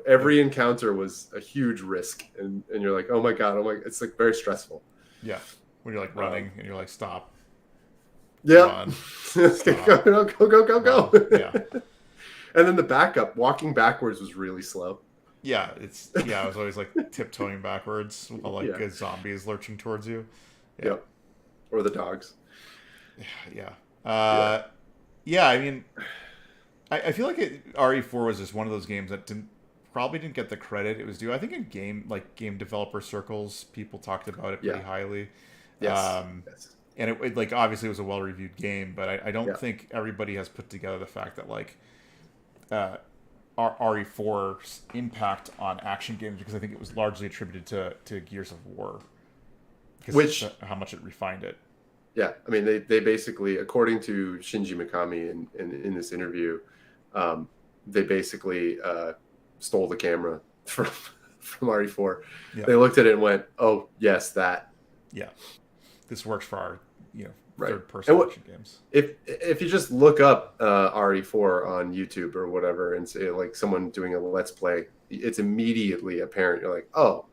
B: every encounter was a huge risk, and you're like, oh my god, it's very stressful.
A: Yeah. When you're running and you're stop.
B: Yeah. Go.
A: Yeah.
B: And then the walking backwards was really slow.
A: Yeah, I was always tiptoeing backwards while a zombie is lurching towards you.
B: Yeah. Or the dogs.
A: Yeah. I mean, I feel RE4 was just one of those games that probably didn't get the credit it was due. I think in game developer circles, people talked about it pretty highly.
B: Yes.
A: And it obviously it was a well-reviewed game, but I don't think everybody has put together the fact that RE4's impact on action games, because I think it was largely attributed to Gears of War, because how much it refined it.
B: Yeah, I mean, they basically, according to Shinji Mikami in this interview, they basically stole the camera from RE4. Yeah. They looked at it and went, "Oh, yes, that." Yeah,
A: this works for our
B: right.
A: third-person action games.
B: If you just look up RE4 on YouTube or whatever, and say someone doing a Let's Play, it's immediately apparent. You're like, oh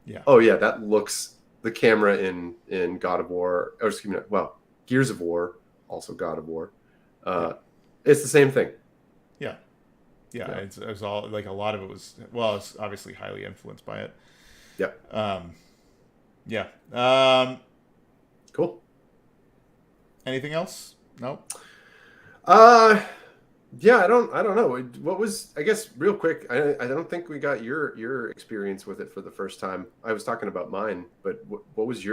B: yeah, that looks. The camera in God of War, or excuse me, Gears of War, also God of War. It's the same thing.
A: Yeah. It was all a lot of it was it's obviously highly influenced by it.
B: Yeah. Cool.
A: Anything else? No.
B: Yeah, I don't know. What was, I guess, real quick, I don't think we got your experience with it for the first time. I was talking about mine, but what was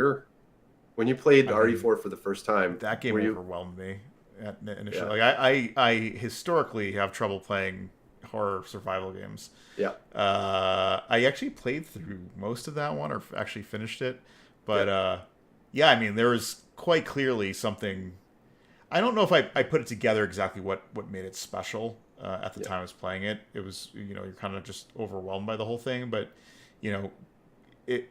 B: when you played RE4 for the first time?
A: That game overwhelmed me initially. I historically have trouble playing horror survival games.
B: Yeah.
A: I actually played through most of that one, or actually finished it, but I mean, there was quite clearly something. I don't know if I put it together exactly what what made it special at the time I was playing it. It was, you know, you're kind of just overwhelmed by the whole thing, but you know, it.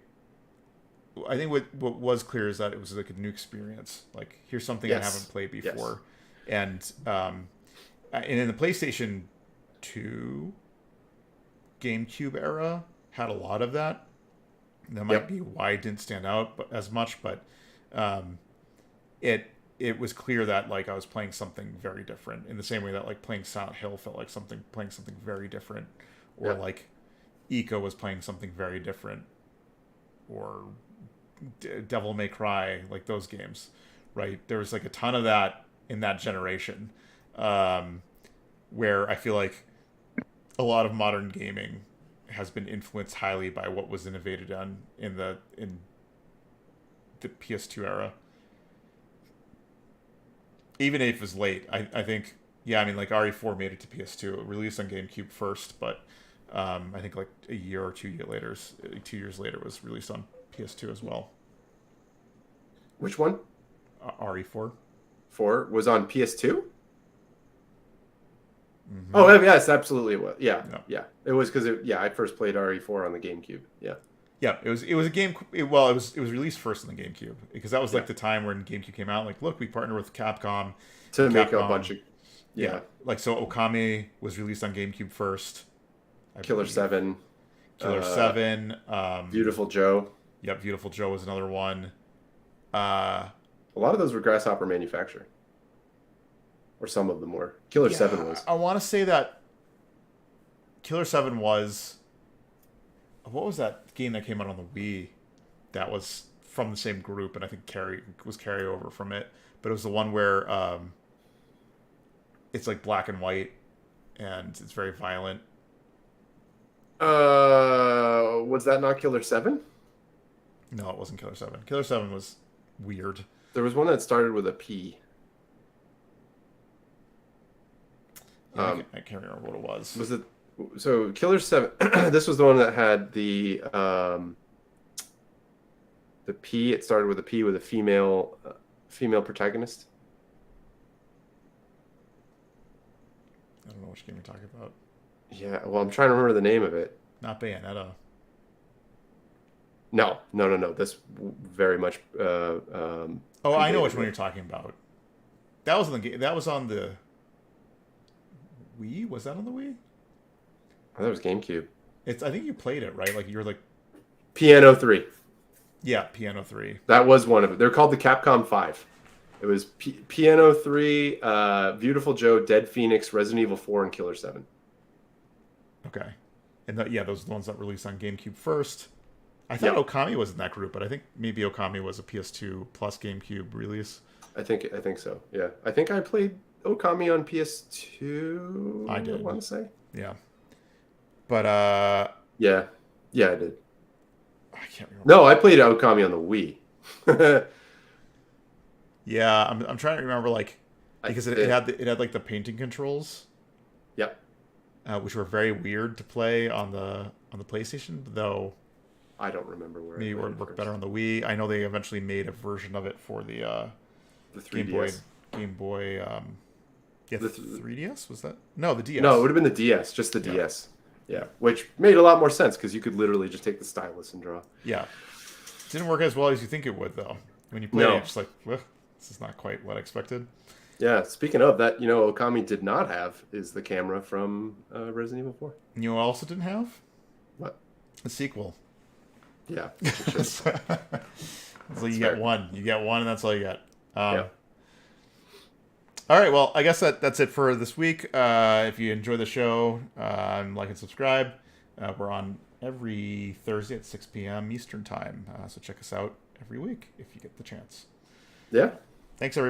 A: I think what was clear is that it was like a new experience. Like here's something I haven't played before, and in the PlayStation 2, GameCube era had a lot of that. That might be why it didn't stand out as much, but it was clear that like I was playing something very different in the same way that like playing Silent Hill felt like playing something very different, or like Eco was playing something very different, or Devil May Cry, like those games, right? There was like a ton of that in that generation, where I feel like a lot of modern gaming has been influenced highly by what was innovated on in the PS2 era. Even if it was late, I think, I mean, like RE4 made it to PS2. It released on GameCube first, but I think like a year or 2 years later, 2 years later, it was released on PS2 as well.
B: Which one?
A: RE4.
B: 4 was on PS2?
A: Mm-hmm.
B: Oh, yes, absolutely it was. Yeah. It was because I first played RE4 on the GameCube. Yeah.
A: Yeah, it was a game. It was released first on the GameCube because that was like the time when GameCube came out. Like, look, we partnered with Capcom
B: to make a bunch of
A: Like, so Okami was released on GameCube first.
B: Killer 7.
A: Killer 7.
B: Beautiful Joe.
A: Yep, Beautiful Joe was another one.
B: A lot of those were Grasshopper manufactured. Or some of them were. Killer 7 was.
A: I want to say that Killer 7 was... What was that game that came out on the Wii that was from the same group, and I think was carryover from it? But it was the one where it's like black and white, and it's very violent.
B: Was that not Killer 7?
A: No, it wasn't Killer 7. Killer 7 was weird.
B: There was one that started with a P.
A: I can't remember what it was.
B: Was it... So Killer 7, this was the one that had the P. It started with a P with a female protagonist.
A: I don't know which game you're talking about.
B: Yeah, well, I'm trying to remember the name of it.
A: Not Bayonetta.
B: No. This very much.
A: I know which one you're talking about. That was on the game. That was on the Wii. Was that on the Wii?
B: Oh, that was GameCube.
A: I think you played it, right? Like you were like
B: Piano 3.
A: Yeah, Piano 3.
B: That was one of it. They're called the Capcom 5. It was Piano 3, Beautiful Joe, Dead Phoenix, Resident Evil 4, and Killer 7.
A: Okay. And those are the ones that released on GameCube first. I thought Okami was in that group, but I think maybe Okami was a PS2 plus GameCube release.
B: I think so. Yeah. I think I played Okami on PS2.
A: I did.
B: I want to say.
A: Yeah. But
B: yeah, I did.
A: I can't remember.
B: No, I played Okami on the Wii.
A: Yeah, I'm trying to remember, like, because it had like the painting controls.
B: Yep.
A: Which were very weird to play on the PlayStation, though.
B: I don't remember where.
A: Maybe it would work better on the Wii. I know they eventually made a version of it for the
B: 3DS.
A: Game Boy. The 3DS was that? No, the DS.
B: No, it would have been the DS, just the DS. Yeah, which made a lot more sense because you could literally just take the stylus and draw.
A: Yeah, didn't work as well as you think it would, though. When you play it, it's just like, this is not quite what I expected.
B: Yeah, speaking of that, Okami did not have is the camera from Resident Evil 4.
A: And you also didn't have?
B: What?
A: A sequel.
B: Yeah.
A: So you get one. You get one, and that's all you get.
B: Yeah.
A: All right, well, I guess that's it for this week. If you enjoy the show, like and subscribe. We're on every Thursday at 6 p.m. Eastern Time, so check us out every week if you get the chance.
B: Yeah.
A: Thanks, everybody.